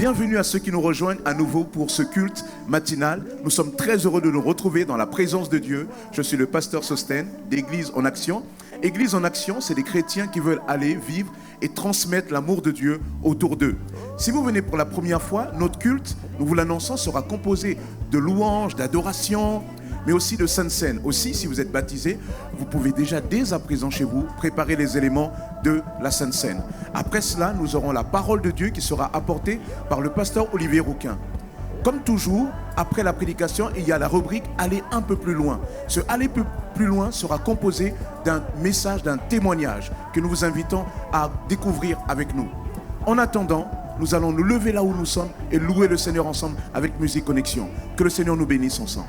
Bienvenue à ceux qui nous rejoignent à nouveau pour ce culte matinal. Nous sommes très heureux de nous retrouver dans la présence de Dieu. Je suis le pasteur Sostène d'Église en Action. Église en Action, c'est des chrétiens qui veulent aller vivre et transmettre l'amour de Dieu autour d'eux. Si vous venez pour la première fois, notre culte, nous vous l'annonçons, sera composé de louanges, d'adoration, mais aussi de Sainte Seine. Aussi, si vous êtes baptisé, vous pouvez déjà dès à présent chez vous préparer les éléments de la Sainte Seine. Après cela, nous aurons la parole de Dieu qui sera apportée par le pasteur Olivier Rouquin. Comme toujours, après la prédication, il y a la rubrique « Aller un peu plus loin ». Ce « Aller plus loin » sera composé d'un message, d'un témoignage que nous vous invitons à découvrir avec nous. En attendant, nous allons nous lever là où nous sommes et louer le Seigneur ensemble avec Musique Connexion. Que le Seigneur nous bénisse ensemble.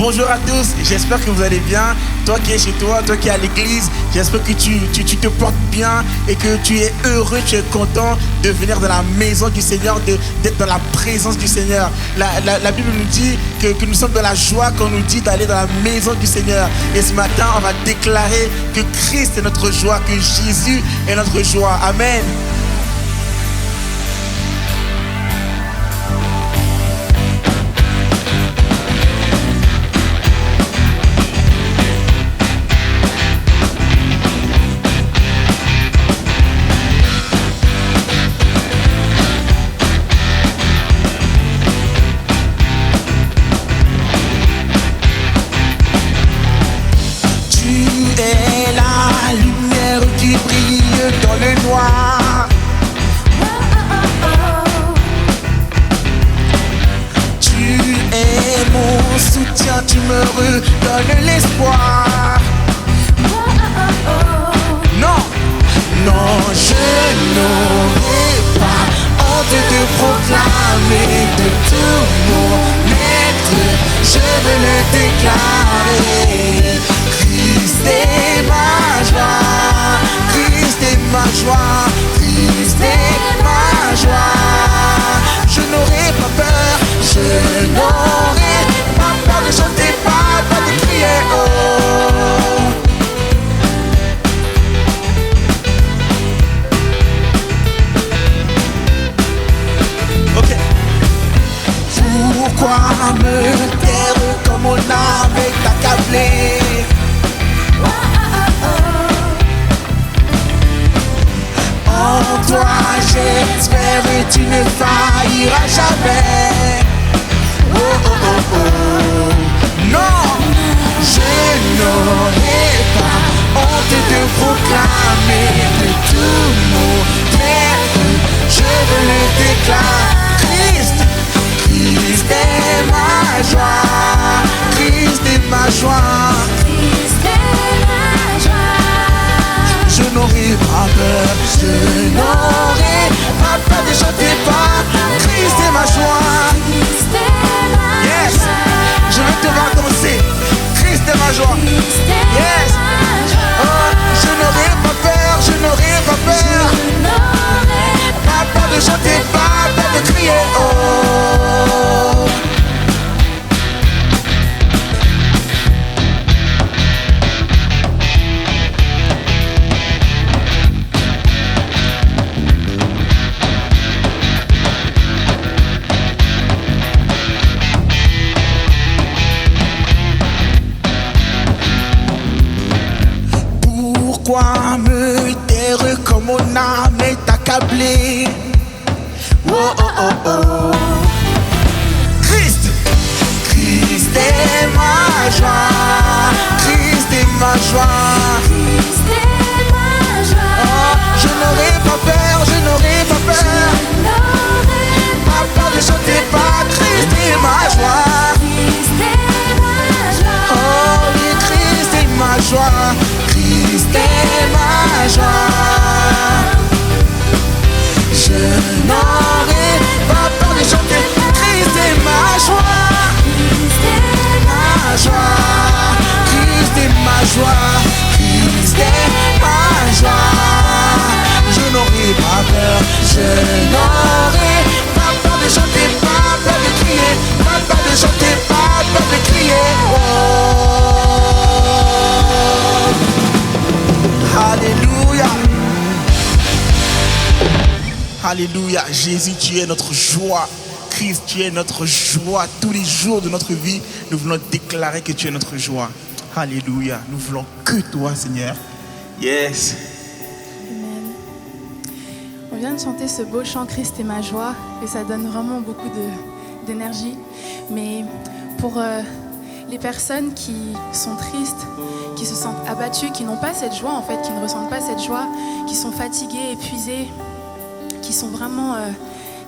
Bonjour à tous, j'espère que vous allez bien. Toi qui es chez toi, toi qui es à l'église, j'espère que tu te portes bien et que tu es heureux, tu es content de venir dans la maison du Seigneur, d'être dans la présence du Seigneur. La Bible nous dit que nous sommes dans la joie quand on nous dit d'aller dans la maison du Seigneur. Et ce matin, on va déclarer que Christ est notre joie, que Jésus est notre joie. Amen. Tu me redonnes l'espoir. Non, non, je n'aurai pas honte de proclamer de tout mon être. Je veux le déclarer. Christ est ma joie. Christ est ma joie. Christ est ma joie. Je n'aurai pas peur. Je n'aurai pas peur de chanter, pas de crier, oh. Ok. Pourquoi me taire comme on avait accablé? En toi j'espère et tu ne failliras jamais. Oh oh oh oh. Non, je n'aurai pas honte de proclamer de tout mon être. Je veux le déclarer. Christ est ma joie. Christ est ma joie. Christ est ma joie. Je n'aurai pas peur. Je n'aurai pas peur de chanter pas. Christ est ma joie. Yes, je vais te voir commencer. Christ est ma joie. Yes. Oh, je n'aurai pas peur, je n'aurai pas peur. Pas peur de chanter, pas peur de crier. Oh. Pourquoi me taire comme mon âme est accablée? Oh oh oh oh. Christ est ma joie. Christ est ma joie. Christ est ma joie. Oh, je n'aurai pas Alléluia. Jésus, tu es notre joie. Christ, tu es notre joie. Tous les jours de notre vie, nous voulons déclarer que tu es notre joie. Alléluia. Nous voulons que toi, Seigneur. Yes. Amen. On vient de chanter ce beau chant Christ est ma joie et ça donne vraiment beaucoup d'énergie. Mais pour les personnes qui sont tristes, qui se sentent abattues, qui n'ont pas cette joie en fait, qui ne ressentent pas cette joie, qui sont fatiguées, épuisées, qui sont vraiment,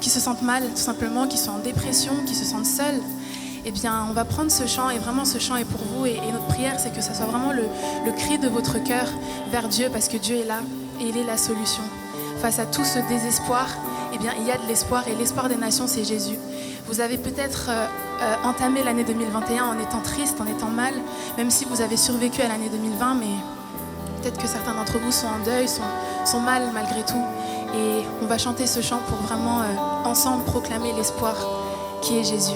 qui se sentent mal tout simplement, qui sont en dépression, qui se sentent seules, eh bien on va prendre ce chant et vraiment ce chant est pour vous et notre prière c'est que ça soit vraiment le cri de votre cœur vers Dieu parce que Dieu est là et il est la solution. Face à tout ce désespoir, eh bien il y a de l'espoir et l'espoir des nations c'est Jésus. Vous avez peut-être entamé l'année 2021 en étant triste, en étant mal, même si vous avez survécu à l'année 2020, mais peut-être que certains d'entre vous sont en deuil, sont mal malgré tout. Et on va chanter ce chant pour vraiment ensemble proclamer l'espoir qui est Jésus.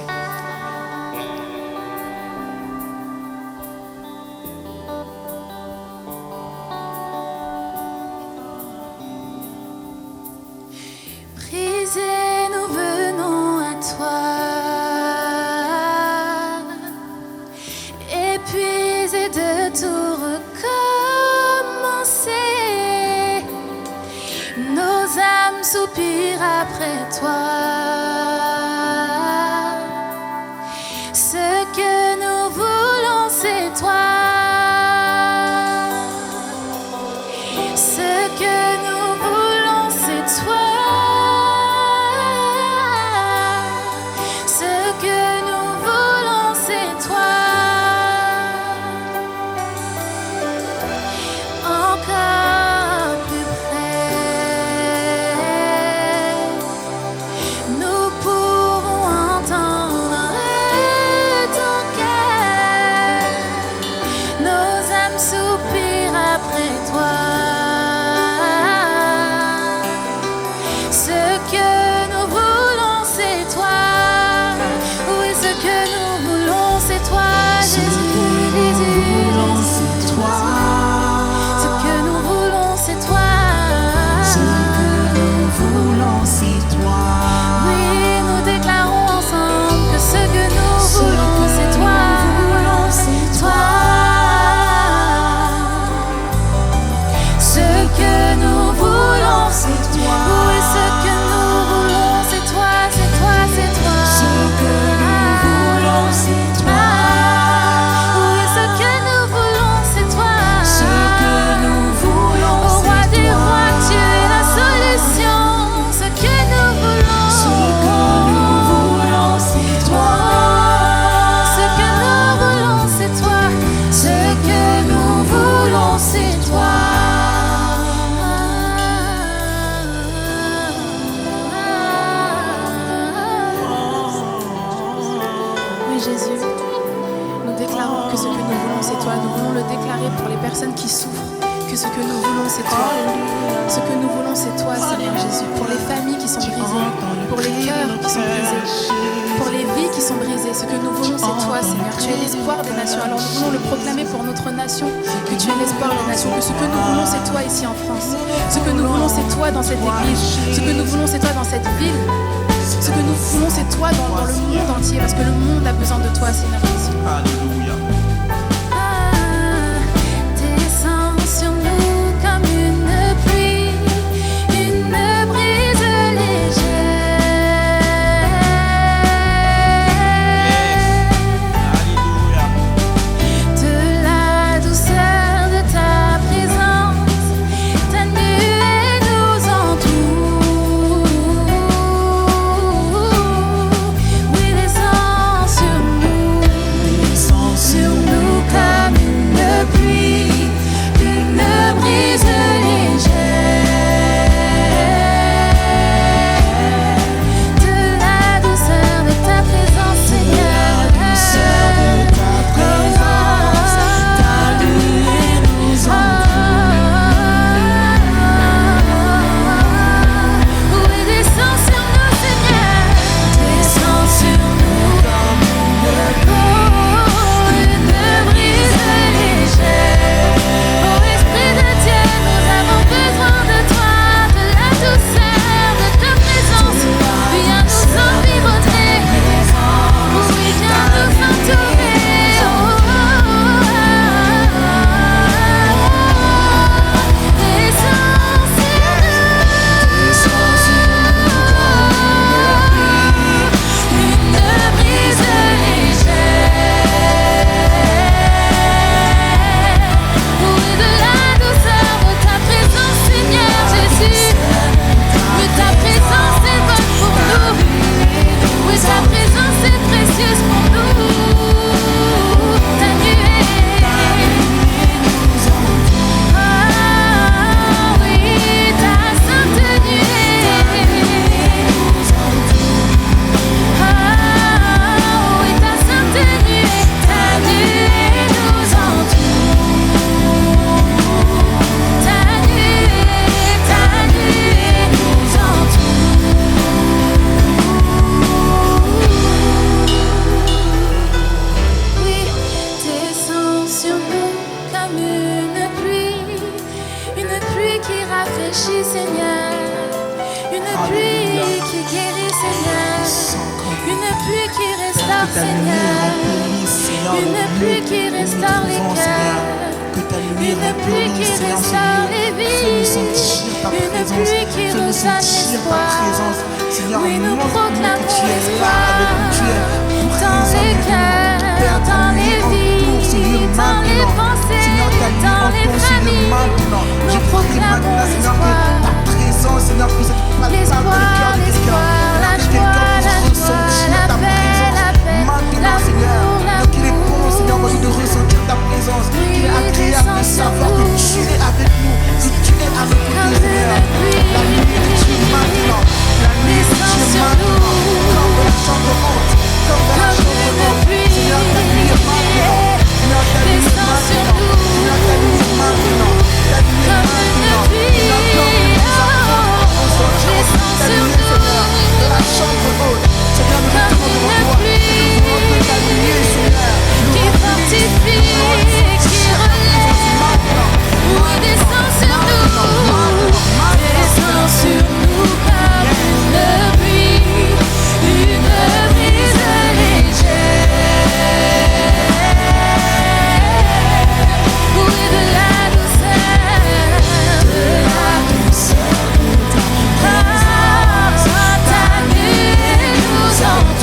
Brisés, nous venons à toi. Épuisés de tout recommencer, nos âmes soupirent après toi. Ce que nous voulons, c'est toi. Ce que nous voulons, c'est toi. Ce que nous voulons, c'est toi. Encore plus près, nous pourrons entendre ton cœur. Nos âmes soupirent après toi. Ce que nous voulons, c'est toi. Oui, ce que nous voulons, c'est toi, Jésus. C'est toi. Ce que nous voulons, c'est toi. Ce que nous voulons, c'est toi. Oui, nous déclarons ensemble que ce que nous voulons, c'est toi. C'est Toi. Ce que nous voulons, c'est toi. Oui, ce que nous voulons, c'est toi, c'est toi, c'est toi. Ce que nous voulons, c'est toi. Oui, ce que nous voulons, c'est toi. Ce que nous voulons, Au roi c'est des toi. rois, tu es la solution. Ce que nous voulons, Ce que nous voulons, c'est toi. ce que nous voulons, c'est toi. Ce que nous voulons, c'est toi. Oui Jésus, nous déclarons que ce que nous voulons c'est toi. Nous voulons le déclarer pour les personnes qui souffrent, que ce que nous voulons c'est toi. Ce que nous voulons c'est toi Seigneur Jésus. Pour les familles qui sont brisées, pour les cœurs qui sont brisés, pour les vies qui sont brisées. Ce que nous voulons c'est toi Seigneur. Tu es l'espoir des nations. Alors nous voulons le proclamer pour notre nation, que tu es l'espoir des nations. Que ce que nous voulons c'est toi ici en France. Ce que nous voulons c'est toi dans cette église. Ce que nous voulons c'est toi dans cette ville. Ce que nous voulons, c'est toi dans le monde entier, parce que le monde a besoin de toi, Seigneur Jésus. Alléluia. Descends sur nous comme une pluie, une brise légère. Alléluia. De la douceur de ta présence, ta nuée nous entoure. Oui, descends sur nous. Descends sur Seigneur. Une pluie qui restaure, Seigneur. Une pluie qui restaure les cœurs. Une pluie qui restaure les vies. Une pluie qui nous donne l'espoir. Oui, nous proclamons l'espoir dans les cœurs, dans les vies, dans les pensées, dans les familles. Nous proclamons l'espoir. L'espoir, l'espoir, la joie, la paix, l'amour, l'amour. Seigneur, envie de ressentir ta présence. Il est agréable de savoir que tu es avec nous, que tu es avec nous, Seigneur. La nuit que tu es maintenant, la nuit que tu es maintenant, comme la chambre haute, comme la chambre haute. Seigneur, ta nuit est maintenant. Seigneur, ta nuit est maintenant. Seigneur, ta nuit est maintenant. Ta nuit est maintenant. Seigneur, comme nous avons ressentir ta nuit, Seigneur, de la chambre haute. Seigneur, nous te demandons à toi, nous voulons que ta nuit, Seigneur, qui fortifie, qui relève, oui, descend sur nous, descend sur nous comme une brise légère, oui, de la douceur, ta nuée nous entoure.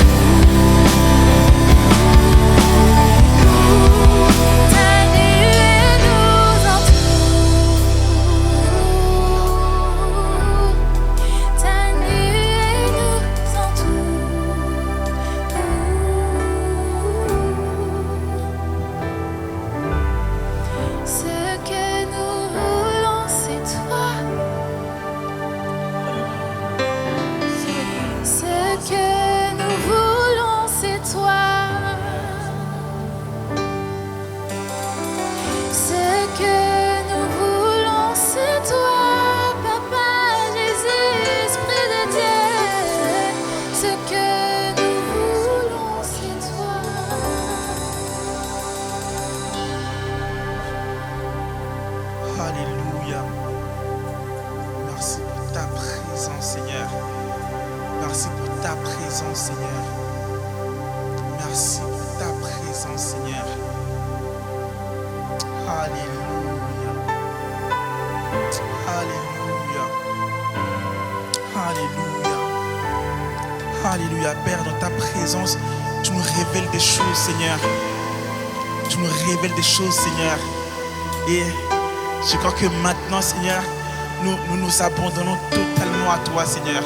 Alléluia, Père, dans ta présence, tu nous révèles des choses, Seigneur. Tu nous révèles des choses, Seigneur. Et je crois que maintenant, Seigneur, nous abandonnons totalement à toi, Seigneur.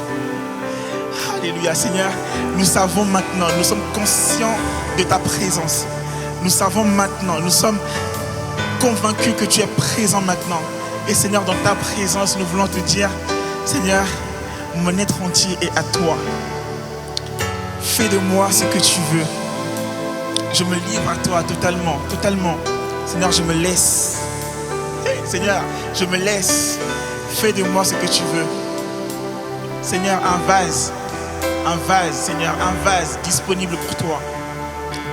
Alléluia, Seigneur. Nous savons maintenant, nous sommes conscients de ta présence. Nous savons maintenant, nous sommes convaincus que tu es présent maintenant. Et Seigneur, dans ta présence, nous voulons te dire, Seigneur, mon être entier est à toi. Fais de moi ce que tu veux. Je me livre à toi totalement, totalement. Seigneur, je me laisse. Seigneur, je me laisse. Fais de moi ce que tu veux. Seigneur, un vase, Seigneur, un vase disponible pour toi.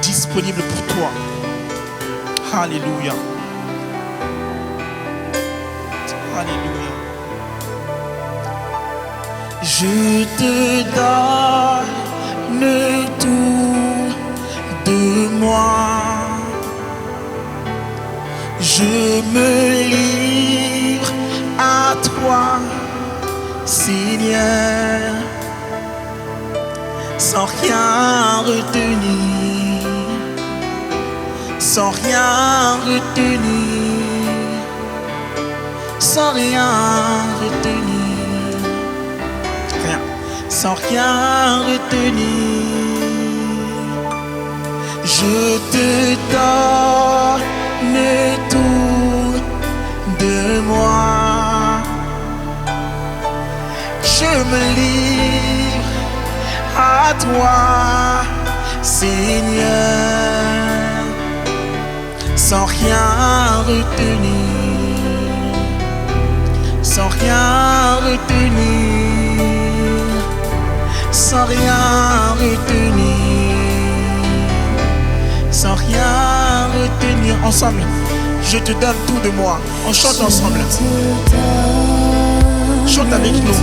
Disponible pour toi. Alléluia. Alléluia. Je te donne tout de moi. Je me livre à toi, Seigneur, sans rien retenir, sans rien retenir, sans rien retenir, rien, sans rien retenir. Je te donne tout de moi. Je me livre à toi, Seigneur, sans rien retenir, sans rien retenir, sans rien retenir, sans rien retenir. Ensemble, je te donne tout de moi. On chante ensemble. Chante avec nous.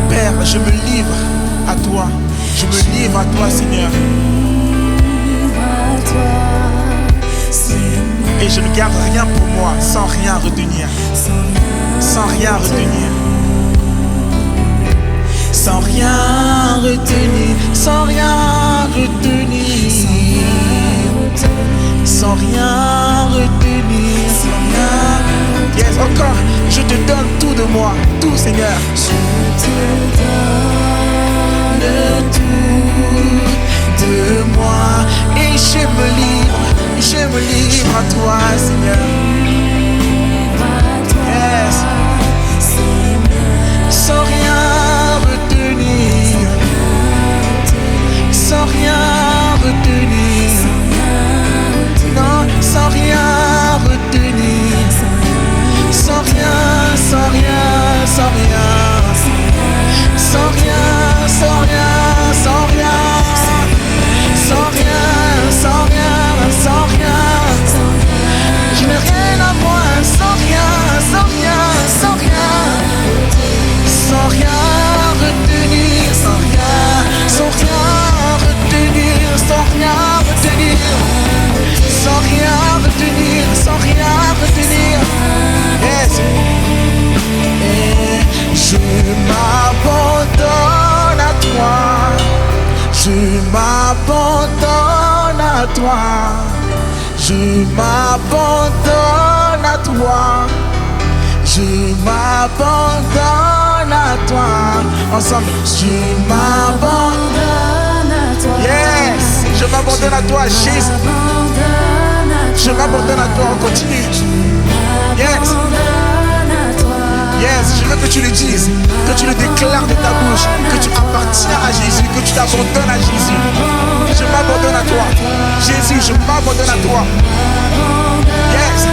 Père, Père, je me livre à toi. Je me livre à toi, Seigneur. Et je ne garde rien pour moi, sans rien retenir. Sans rien retenir. Sans rien retenir. Sans rien retenir. Sans rien retenir. Sans rien. Yes, encore. Je te donne tout de moi, tout, Seigneur. Je te donne tout de moi. Et je me livre à toi, Seigneur. Yes. Sans rien retenir. Sans rien retenir. Non, sans rien retenir. Sans rien, sans rien, sans rien. Sans rien, sans rien, sans rien. Sans rien, sans rien, sans rien. Je n'ai rien à moi, sans rien, sans rien, sans rien. Sans rien retenir, sans rien, sans rien retenir, sans rien retenir. Sans rien retenir, sans rien retenir. Yes. Et je m'abandonne à toi. Je m'abandonne à toi. Je m'abandonne à toi. Je m'abandonne à toi. Ensemble, je m'abandonne à toi. Yes, je m'abandonne à toi, Jésus. Je m'abandonne à toi, on continue. Yes. Yes, je veux que tu le dises, que tu le déclares de ta bouche, que tu appartiens à Jésus, que tu t'abandonnes à Jésus. Je m'abandonne à toi. Jésus, je m'abandonne à toi. Yes.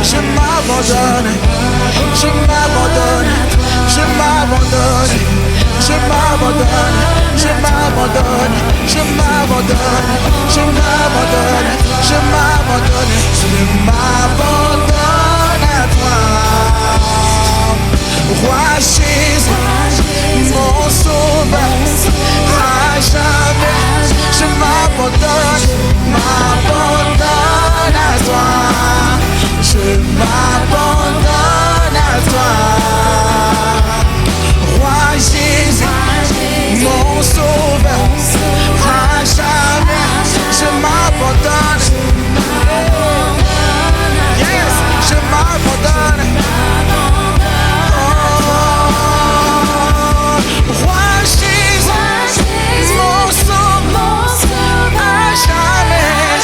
Je m'abandonne. Je m'abandonne. Je m'abandonne. Je m'abandonne. Je m'abandonne. Je m'abandonne. Je m'abandonne. Je m'abandonne. Je m'abandonne à toi. Roi Jésus, mon sauveur, à jamais, je m'abandonne, m'abandonne à toi. Je m'abandonne à toi. Roi Jésus, mon sauveur, à jamais, je m'abandonne. Yes, je m'abandonne. Roi Jésus, mon sauveur, à jamais,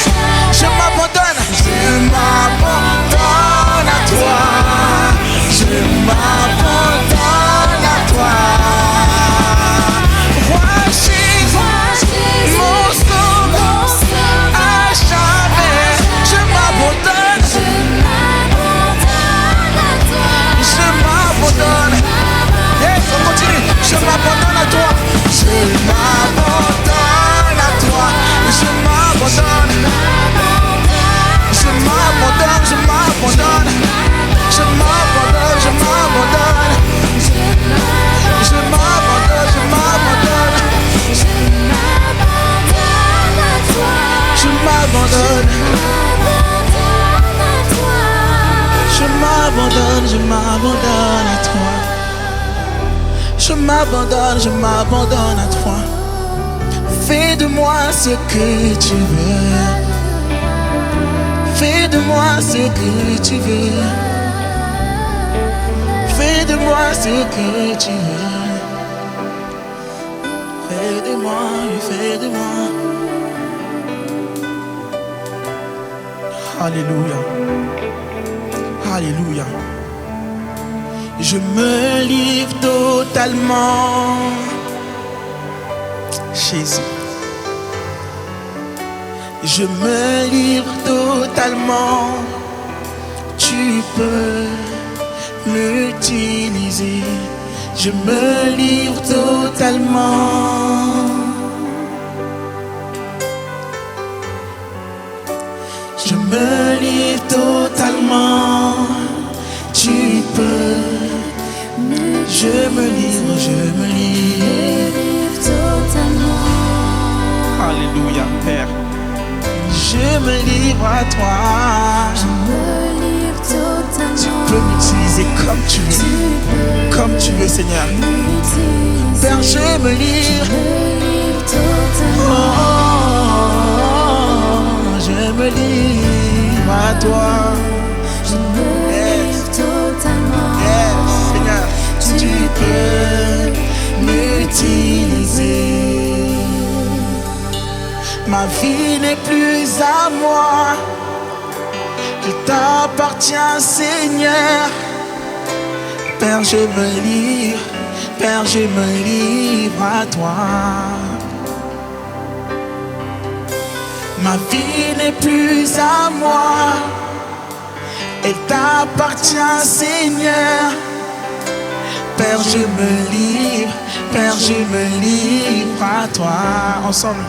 je m'abandonne. Je m'abandonne à toi. Je m'abandonne à toi. Roi Jésus, mon sauveur, à jamais, je m'abandonne. Je m'abandonne. Yes, on continue. Je m'abandonne à toi. Je m'abandonne à toi. Je m'abandonne. Je m'abandonne. Je m'abandonne. Je m'abandonne. Je m'abandonne. Je m'abandonne. Je m'abandonne. Je m'abandonne. Je m'abandonne. Je m'abandonne à toi. Je m'abandonne, je m'abandonne à toi. Fais de moi ce que tu veux. Fais de moi ce que tu veux. Fais de moi ce que tu veux. Fais de moi, fais de moi. Alléluia. Alléluia. Je me livre totalement. Jésus. Je me livre totalement. Tu peux m'utiliser. Je me livre totalement. Je me livre totalement. Tu peux. Je Je me livre, je me livre totalement. Alléluia, Père. Je me livre à toi. Je me livre totalement. Tu peux m'utiliser comme tu veux. Comme tu veux, Seigneur. Père, je me livre. Je me livre à toi. Je me livre totalement. Yes, Seigneur, tu peux m'utiliser. Ma vie n'est plus à moi, elle t'appartient, Seigneur. Père, je me livre, Père, je me livre à toi. Ma vie n'est plus à moi, elle t'appartient, Seigneur. Père, je me livre, Père, je me livre à toi. Ensemble.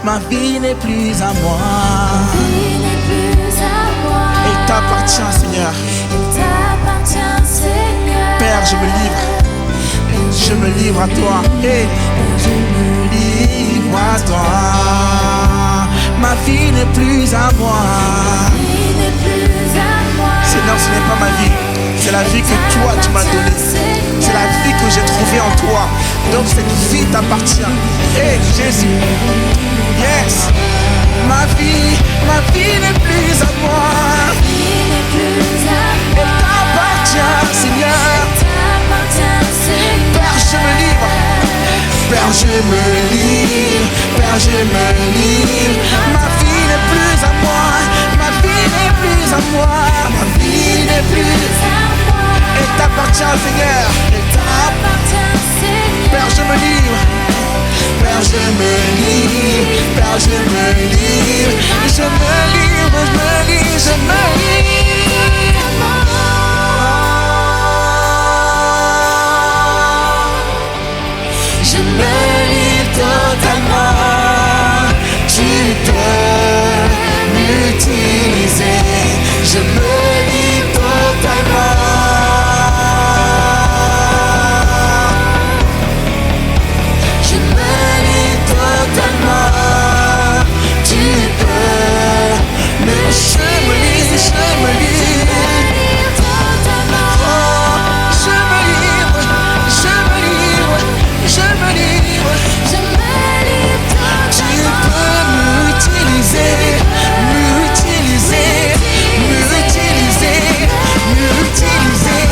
Ma vie n'est plus à moi. Elle t'appartient, Seigneur. Père, je me livre. Je me livre à toi. Hey. Je me livre à toi. Ma vie n'est plus à moi. Seigneur, ce n'est pas ma vie. C'est la vie que toi tu m'as donnée. C'est la vie que j'ai trouvée en toi. Donc cette vie t'appartient. Hey Jésus. Yes. Ma vie n'est plus à moi. Elle t'appartient, Seigneur. Père, je me livre. Père, je me livre. Père, je me livre. Ma vie n'est plus à moi. Ma vie n'est plus à moi. Ma vie n'est plus à moi. Elle t'appartient, Seigneur. Elle t'appartient, Seigneur. Père, je me livre. Père, je me livre. Père, je me livre. Je me livre, je me livre, je me livre. Je me livre totalement. Tu peux m'utiliser. Je me livre totalement. Je me livre totalement. Tu peux me. Je me livre, je me livre. Je me livre, je me livre, je me livre. Je me livre. Tu peux m'utiliser, m'utiliser, m'utiliser, m'utiliser,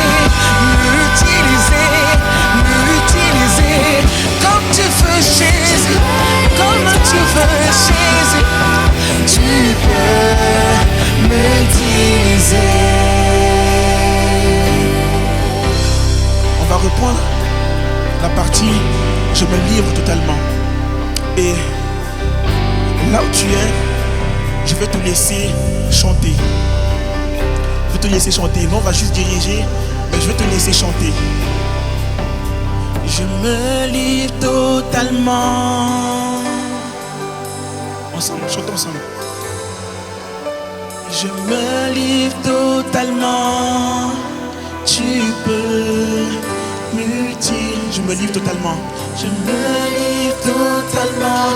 m'utiliser, m'utiliser. Comme tu veux, Jésus, comme tu veux, Jésus. Tu peux m'utiliser. On va reprendre la partie je me livre totalement. Et là où tu es, je vais te laisser chanter. Je vais te laisser chanter. Non, on va juste diriger, mais je vais te laisser chanter. Je me livre totalement. Ensemble, chantons ensemble. Je me livre totalement. Tu peux m'utiliser. Je me livre totalement. Je me livre totalement.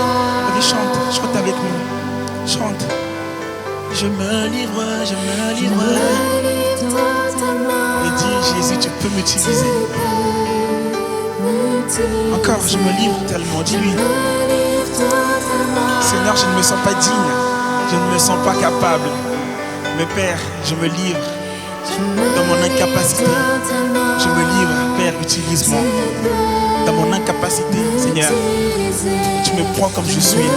Allez, chante avec nous. Chante. Je me livre, je me livre. Et dis, Jésus, tu peux m'utiliser. Encore, je me livre tellement. Dis-lui. Seigneur, je ne me sens pas digne. Je ne me sens pas capable. Mais Père, je me livre dans mon incapacité. Je me livre, Père, utilise-moi. Dans mon incapacité, Seigneur, tu me prends comme je suis.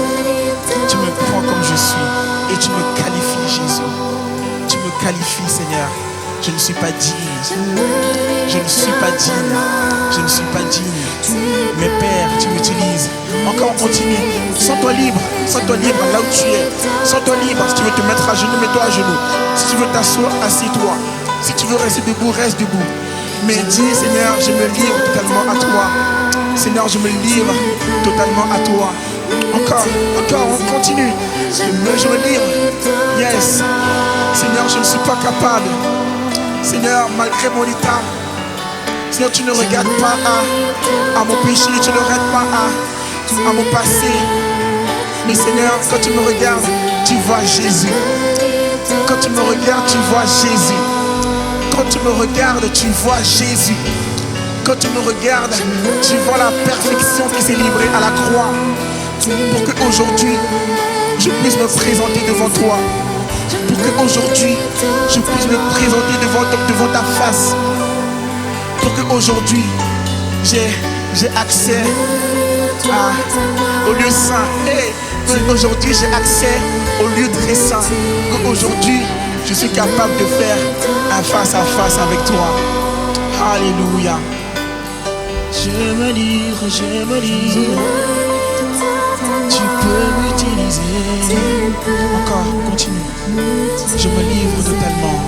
Tu me prends comme je suis. Et tu me qualifies, Jésus. Tu me qualifies, Seigneur. Je ne suis pas digne. Je ne suis pas digne. Je ne suis pas digne. Mais Père, tu m'utilises. Encore, on continue. Sens-toi libre. Sens-toi libre là où tu es. Sens-toi libre. Si tu veux te mettre à genoux, mets-toi à genoux. Si tu veux t'asseoir, assieds-toi. Si tu veux rester debout, reste debout. Mais dis, Seigneur, je me livre totalement à toi. Seigneur, je me livre totalement à toi. Encore, on continue. Je me livre. Yes. Seigneur, je ne suis pas capable. Seigneur, malgré mon état, Seigneur, tu ne regardes pas à mon péché, tu ne regardes pas à mon passé. Mais Seigneur, quand tu me regardes, tu vois Jésus. Quand tu me regardes, tu vois Jésus. Quand tu me regardes, tu vois Jésus. Quand tu me regardes, tu vois la perfection qui s'est livrée à la croix. Pour qu'aujourd'hui, je puisse me présenter devant toi. Pour qu'aujourd'hui, je puisse me présenter devant ta face. Pour qu'aujourd'hui, j'ai accès au lieu saint. Et aujourd'hui, j'ai accès au lieu très saint. Qu'aujourd'hui, je suis capable de faire un face à face avec toi. Alléluia. Je me livre. Tu peux m'utiliser. Encore, continue. Je me livre totalement.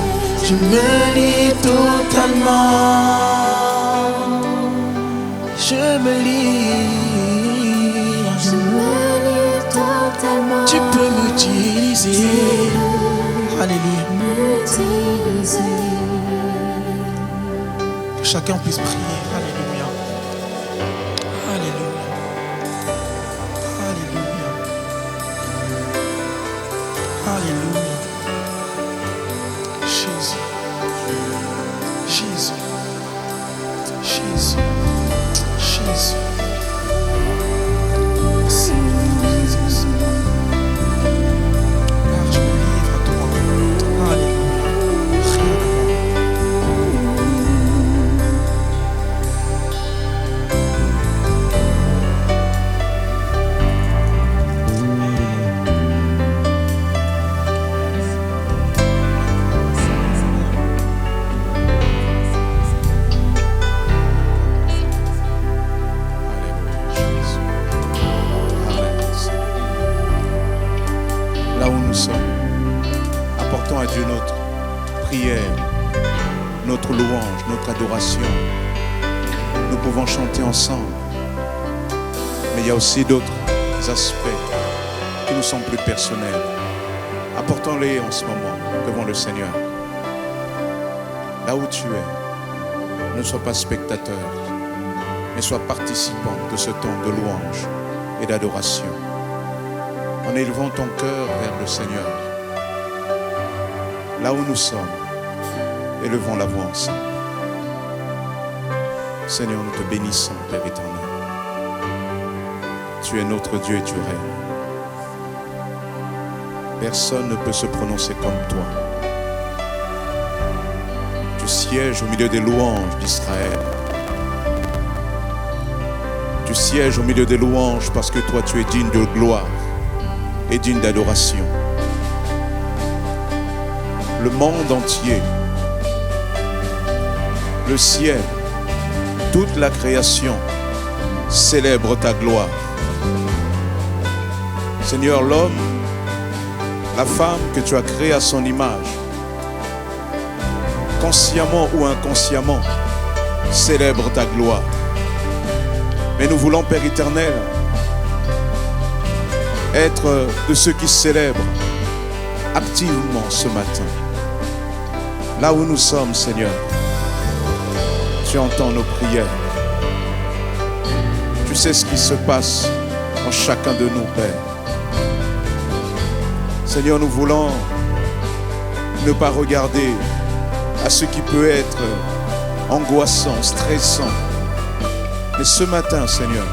Je me livre totalement. Je me livre. Tu peux m'utiliser. Alléluia. Que chacun puisse prier. Alléluia. Alléluia. Alléluia. Alléluia. Jésus. Jésus. Jésus. Jésus. Merci, Jésus. Car je me livre à toi. Alléluia. Rien de moi. Là où nous sommes, apportons à Dieu notre prière, notre louange, notre adoration. Nous pouvons chanter ensemble, mais il y a aussi d'autres aspects qui nous sont plus personnels. Apportons-les en ce moment devant le Seigneur. Là où tu es, ne sois pas spectateur, mais sois participant de ce temps de louange et d'adoration. En élevant ton cœur vers le Seigneur. Là où nous sommes, élevons la voix ensemble. Seigneur, nous te bénissons, Père éternel. Tu es notre Dieu et tu règnes. Personne ne peut se prononcer comme toi. Tu sièges au milieu des louanges d'Israël. Tu sièges au milieu des louanges parce que toi, tu es digne de gloire et digne d'adoration. Le monde entier, le ciel, toute la création célèbre ta gloire. Seigneur, l'homme, la femme que tu as créée à son image, consciemment ou inconsciemment, célèbre ta gloire. Mais nous voulons, Père éternel, être de ceux qui célèbrent activement ce matin. Là où nous sommes, Seigneur, tu entends nos prières. Tu sais ce qui se passe en chacun de nous, Père. Seigneur, nous voulons ne pas regarder à ce qui peut être angoissant, stressant. Mais ce matin, Seigneur,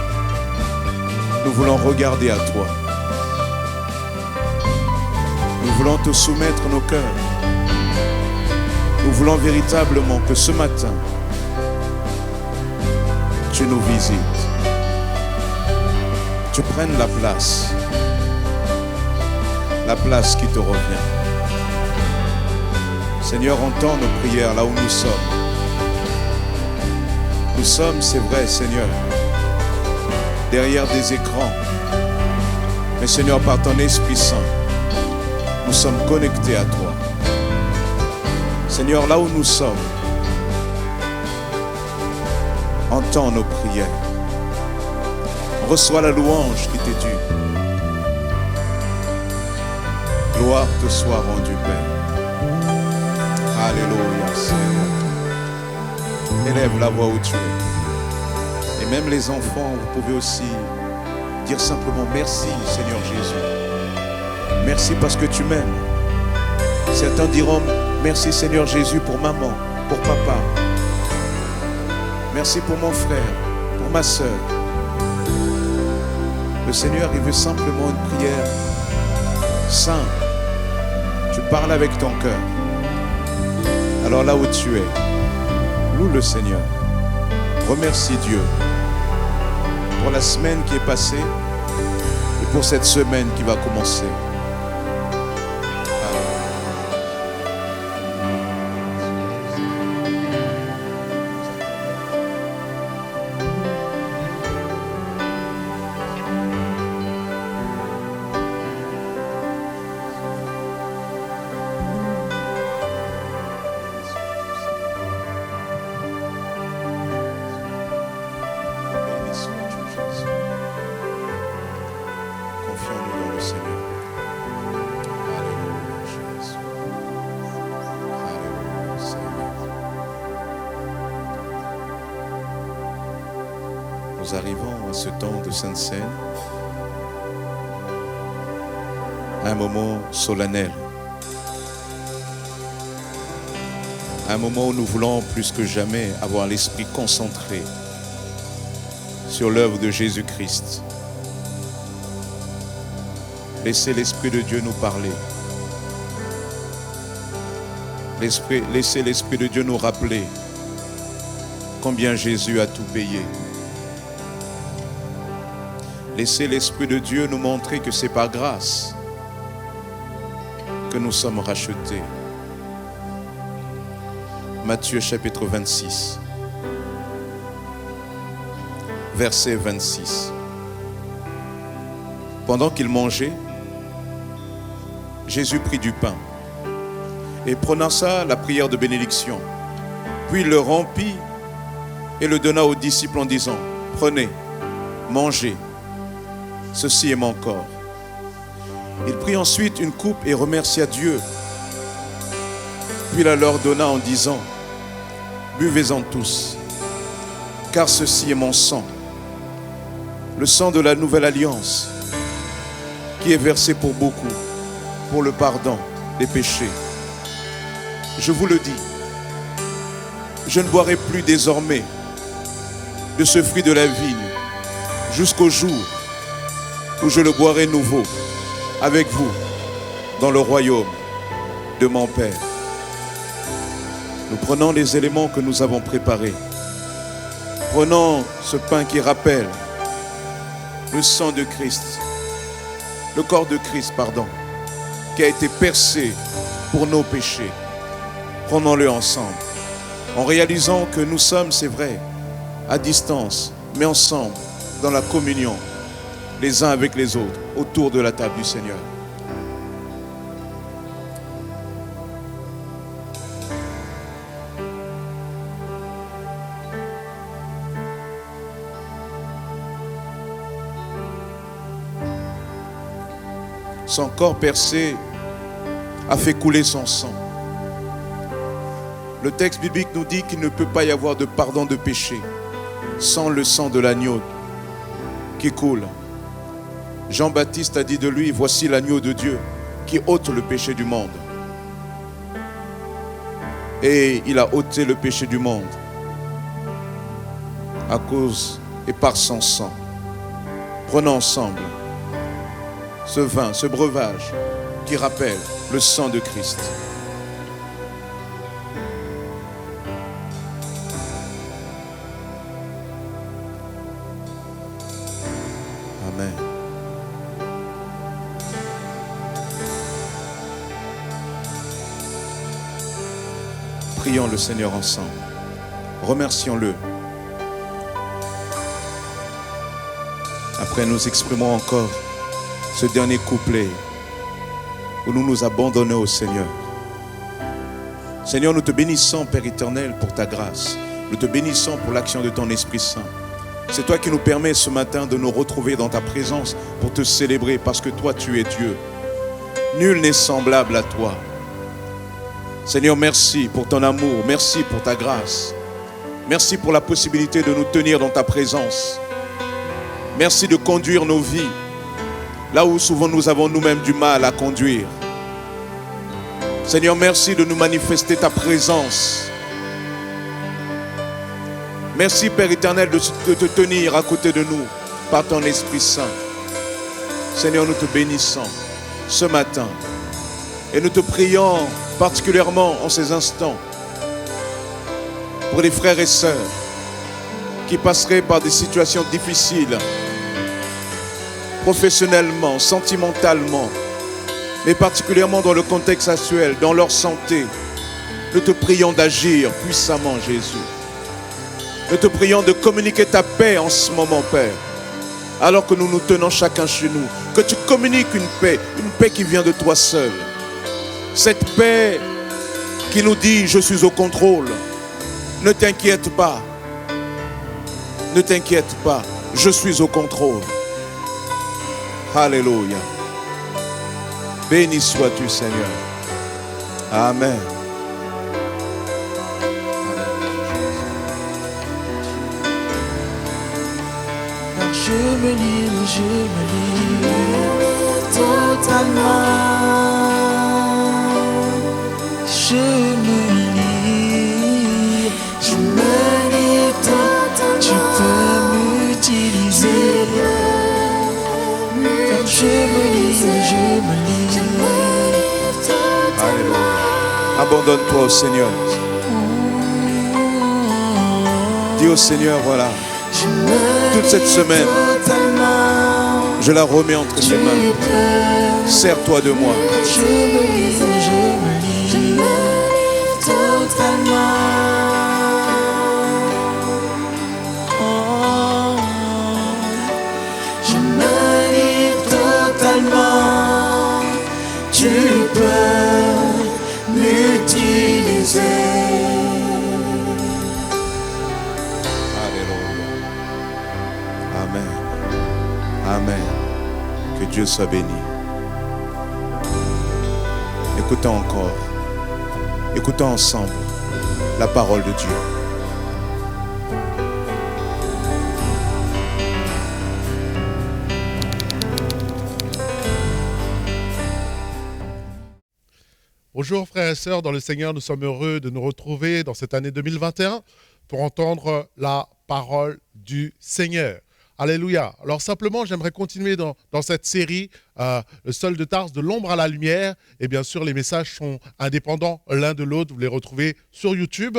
nous voulons regarder à toi. Nous voulons te soumettre nos cœurs. Nous voulons véritablement que ce matin, tu nous visites. Tu prennes la place qui te revient. Seigneur, entends nos prières là où nous sommes. Nous sommes, c'est vrai, Seigneur, derrière des écrans. Mais Seigneur, par ton Esprit Saint, nous sommes connectés à toi. Seigneur, là où nous sommes, entends nos prières. Reçois la louange qui t'est due. Gloire te soit rendue, Père. Alléluia, Seigneur. Élève la voix où tu es. Et même les enfants, vous pouvez aussi dire simplement merci Seigneur Jésus. Merci parce que tu m'aimes. Certains diront merci Seigneur Jésus pour maman, pour papa. Merci pour mon frère, pour ma soeur. Le Seigneur, il veut simplement une prière simple. Tu parles avec ton cœur. Alors là où tu es, loue le Seigneur. Remercie Dieu pour la semaine qui est passée et pour cette semaine qui va commencer. Confions-nous dans le Seigneur. Alléluia, Jésus. Alléluia, Seigneur. Nous arrivons à ce temps de Sainte Seine, un moment solennel, un moment où nous voulons plus que jamais avoir l'esprit concentré sur l'œuvre de Jésus-Christ. Laissez l'Esprit de Dieu nous parler. Laissez l'Esprit de Dieu nous rappeler combien Jésus a tout payé. Laissez l'Esprit de Dieu nous montrer que c'est par grâce que nous sommes rachetés. Matthieu chapitre 26, verset 26. Pendant qu'il mangeait, Jésus prit du pain et prononça la prière de bénédiction. Puis il le rompit et le donna aux disciples en disant, prenez, mangez, ceci est mon corps. Il prit ensuite une coupe et remercia Dieu. Puis la leur donna en disant, buvez-en tous, car ceci est mon sang, le sang de la nouvelle alliance, qui est versé pour beaucoup, pour le pardon des péchés. Je vous le dis, je ne boirai plus désormais de ce fruit de la vigne jusqu'au jour où je le boirai nouveau avec vous dans le royaume de mon Père. Nous prenons les éléments que nous avons préparés. Prenons ce pain qui rappelle le sang de Christ, le corps de Christ, qui a été percé pour nos péchés. Prenons-le ensemble, en réalisant que nous sommes, c'est vrai, à distance, mais ensemble, dans la communion, les uns avec les autres, autour de la table du Seigneur. Son corps percé a fait couler son sang. Le texte biblique nous dit qu'il ne peut pas y avoir de pardon de péché sans le sang de l'agneau qui coule. Jean-Baptiste a dit de lui, voici l'agneau de Dieu qui ôte le péché du monde. Et il a ôté le péché du monde à cause et par son sang. Prenons ensemble ce vin, ce breuvage qui rappelle le sang de Christ. Amen. Prions le Seigneur ensemble. Remercions-le. Après, nous exprimons encore ce dernier couplet où nous nous abandonnons au Seigneur. Seigneur, nous te bénissons, Père éternel, pour ta grâce. Nous te bénissons pour l'action de ton Esprit Saint. C'est toi qui nous permets ce matin de nous retrouver dans ta présence pour te célébrer parce que toi, tu es Dieu. Nul n'est semblable à toi. Seigneur, merci pour ton amour. Merci pour ta grâce. Merci pour la possibilité de nous tenir dans ta présence. Merci de conduire nos vies là où souvent nous avons nous-mêmes du mal à conduire. Seigneur, merci de nous manifester ta présence. Merci, Père éternel, de te tenir à côté de nous par ton Esprit Saint. Seigneur, nous te bénissons ce matin et nous te prions particulièrement en ces instants pour les frères et sœurs qui passeraient par des situations difficiles, professionnellement, sentimentalement, mais particulièrement dans le contexte actuel, dans leur santé. Nous te prions d'agir puissamment, Jésus. Nous te prions de communiquer ta paix en ce moment, Père, alors que nous nous tenons chacun chez nous. Que tu communiques une paix qui vient de toi seul. Cette paix qui nous dit « Je suis au contrôle ». Ne t'inquiète pas. Ne t'inquiète pas. Je suis au contrôle. Alléluia. Béni sois-tu, Seigneur. Amen. Je me livre totalement. Je me livre totalement. Tu peux m'utiliser. Car je me livre totalement. Alléluia. Abandonne-toi au Seigneur. Dis au Seigneur, voilà. Toute cette semaine, je la remets entre tes mains. Sers-toi de moi. Je me livre totalement. Je me livre totalement. Tu peux m'utiliser. Amen. Que Dieu soit béni. Écoutons encore. Écoutons ensemble la parole de Dieu. Bonjour frères et sœurs dans le Seigneur, nous sommes heureux de nous retrouver dans cette année 2021 pour entendre la parole du Seigneur. Alléluia. Alors simplement, j'aimerais continuer dans cette série, le Saul de Tarse, de l'ombre à la lumière. Et bien sûr, les messages sont indépendants l'un de l'autre. Vous les retrouvez sur YouTube.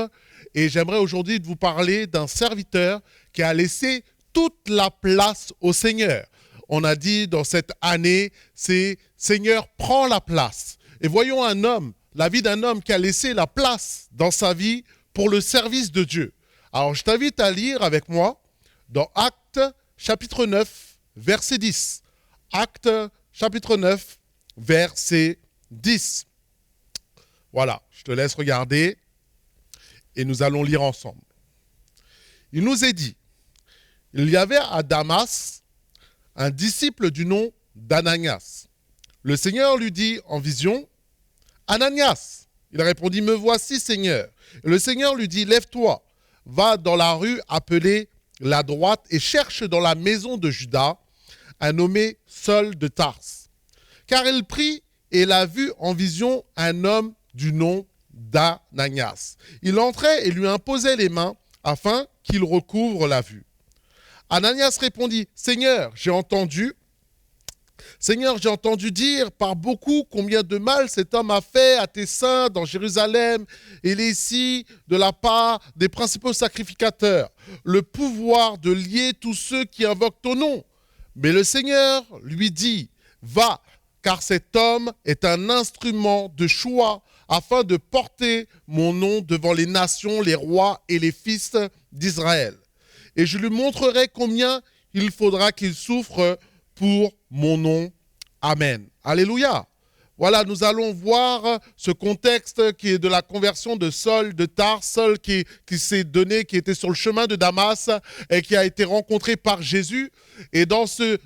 Et j'aimerais aujourd'hui vous parler d'un serviteur qui a laissé toute la place au Seigneur. On a dit dans cette année, c'est Seigneur, prends la place. Et voyons un homme, la vie d'un homme qui a laissé la place dans sa vie pour le service de Dieu. Alors je t'invite à lire avec moi dans Actes chapitre 9, verset 10. Actes, chapitre 9, verset 10. Voilà, je te laisse regarder et nous allons lire ensemble. Il nous est dit, il y avait à Damas un disciple du nom d'Ananias. Le Seigneur lui dit en vision, Ananias. Il répondit, me voici, Seigneur. Et le Seigneur lui dit, lève-toi, va dans la rue appelée la droite et cherche dans la maison de Judas un nommé Saul de Tarse. Car il prit et il a vu en vision un homme du nom d'Ananias. Il entrait et lui imposait les mains afin qu'il recouvre la vue. Ananias répondit, Seigneur, j'ai entendu dire par beaucoup combien de mal cet homme a fait à tes saints dans Jérusalem. Il est ici de la part des principaux sacrificateurs, le pouvoir de lier tous ceux qui invoquent ton nom. Mais le Seigneur lui dit, va, car cet homme est un instrument de choix afin de porter mon nom devant les nations, les rois et les fils d'Israël. Et je lui montrerai combien il faudra qu'il souffre pour mon nom. Amen. Alléluia. Voilà, nous allons voir ce contexte qui est de la conversion de Saul de Tarse, Saul qui s'est donné, qui était sur le chemin de Damas et qui a été rencontré par Jésus. Et dans ce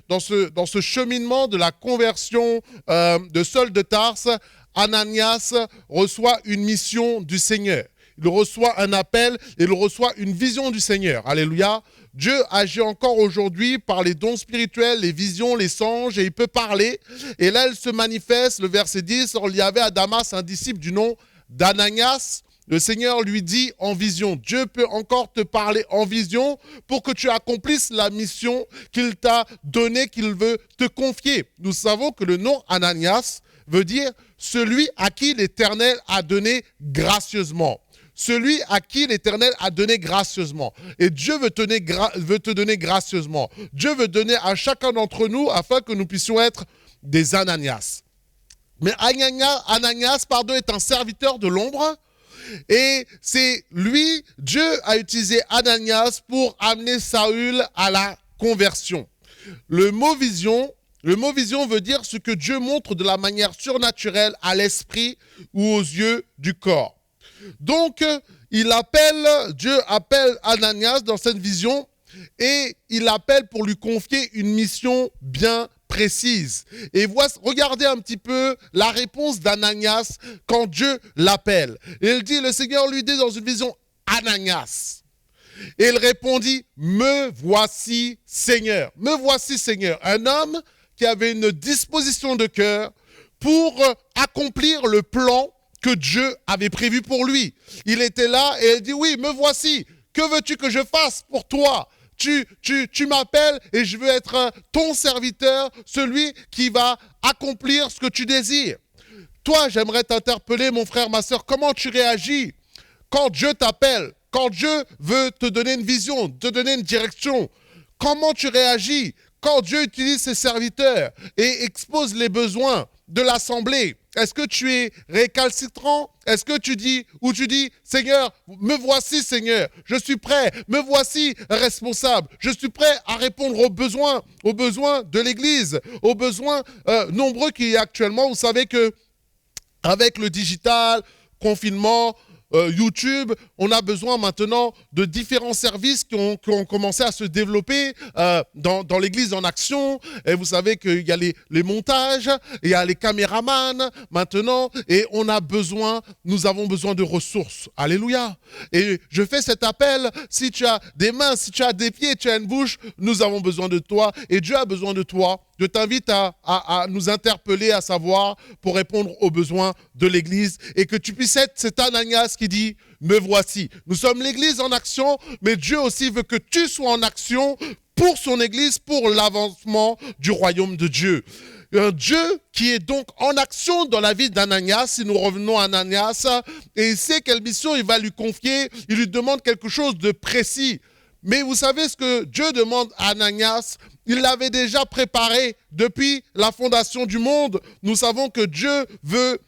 cheminement de la conversion de Saul de Tarse, Ananias reçoit une mission du Seigneur. il reçoit un appel, il reçoit une vision du Seigneur. Alléluia. Dieu agit encore aujourd'hui par les dons spirituels, les visions, les songes, et il peut parler. Et là, il se manifeste, le verset 10, « Il y avait à Damas un disciple du nom d'Ananias. Le Seigneur lui dit en vision, Dieu peut encore te parler en vision pour que tu accomplisses la mission qu'il t'a donnée, qu'il veut te confier. » Nous savons que le nom Ananias veut dire « celui à qui l'Éternel a donné gracieusement ». Celui à qui l'Éternel a donné gracieusement. Et Dieu veut te donner gracieusement. Dieu veut donner à chacun d'entre nous afin que nous puissions être des Ananias. Mais Ananias, est un serviteur de l'ombre. Et c'est lui, Dieu a utilisé Ananias pour amener Saül à la conversion. Le mot vision veut dire ce que Dieu montre de la manière surnaturelle à l'esprit ou aux yeux du corps. Donc, Dieu appelle Ananias dans cette vision et il l'appelle pour lui confier une mission bien précise. Et regardez un petit peu la réponse d'Ananias quand Dieu l'appelle. Il dit, le Seigneur lui dit dans une vision, Ananias. Et il répondit, me voici Seigneur. Me voici Seigneur. Un homme qui avait une disposition de cœur pour accomplir le plan que Dieu avait prévu pour lui. Il était là et il dit, oui, me voici. Que veux-tu que je fasse pour toi ? Tu m'appelles et je veux être ton serviteur, celui qui va accomplir ce que tu désires. Toi, j'aimerais t'interpeller, mon frère, ma soeur, comment tu réagis quand Dieu t'appelle, quand Dieu veut te donner une vision, te donner une direction? Comment tu réagis quand Dieu utilise ses serviteurs et expose les besoins de l'assemblée? Est-ce que tu es récalcitrant? Est-ce que tu dis, Seigneur, me voici Seigneur, je suis prêt, me voici responsable, je suis prêt à répondre aux besoins de l'Église, aux besoins nombreux qu'il y a actuellement. Vous savez que avec le digital, confinement, YouTube, on a besoin maintenant de différents services qui ont commencé à se développer dans l'Église en action. Et vous savez qu'il y a les montages, il y a les caméramans maintenant, et nous avons besoin de ressources. Alléluia. Et je fais cet appel, si tu as des mains, si tu as des pieds, tu as une bouche, nous avons besoin de toi, et Dieu a besoin de toi. Je t'invite à nous interpeller, à savoir, pour répondre aux besoins de l'Église, et que tu puisses être cet Ananias qui dit, me voici. Nous sommes l'Église en action, mais Dieu aussi veut que tu sois en action pour son Église, pour l'avancement du royaume de Dieu. Un Dieu qui est donc en action dans la vie d'Ananias, si nous revenons à Ananias, et il sait quelle mission il va lui confier, il lui demande quelque chose de précis. Mais vous savez ce que Dieu demande à Ananias? Il l'avait déjà préparé depuis la fondation du monde. Nous savons que Dieu veut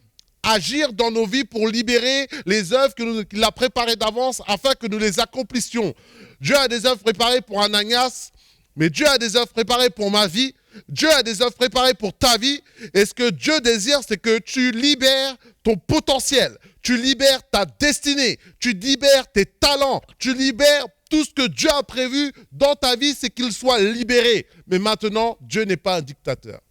agir dans nos vies pour libérer les œuvres qu'il a préparées d'avance afin que nous les accomplissions. Dieu a des œuvres préparées pour Ananias, mais Dieu a des œuvres préparées pour ma vie. Dieu a des œuvres préparées pour ta vie. Et ce que Dieu désire, c'est que tu libères ton potentiel. Tu libères ta destinée. Tu libères tes talents. Tu libères tout ce que Dieu a prévu dans ta vie, c'est qu'il soit libéré. Mais maintenant, Dieu n'est pas un dictateur.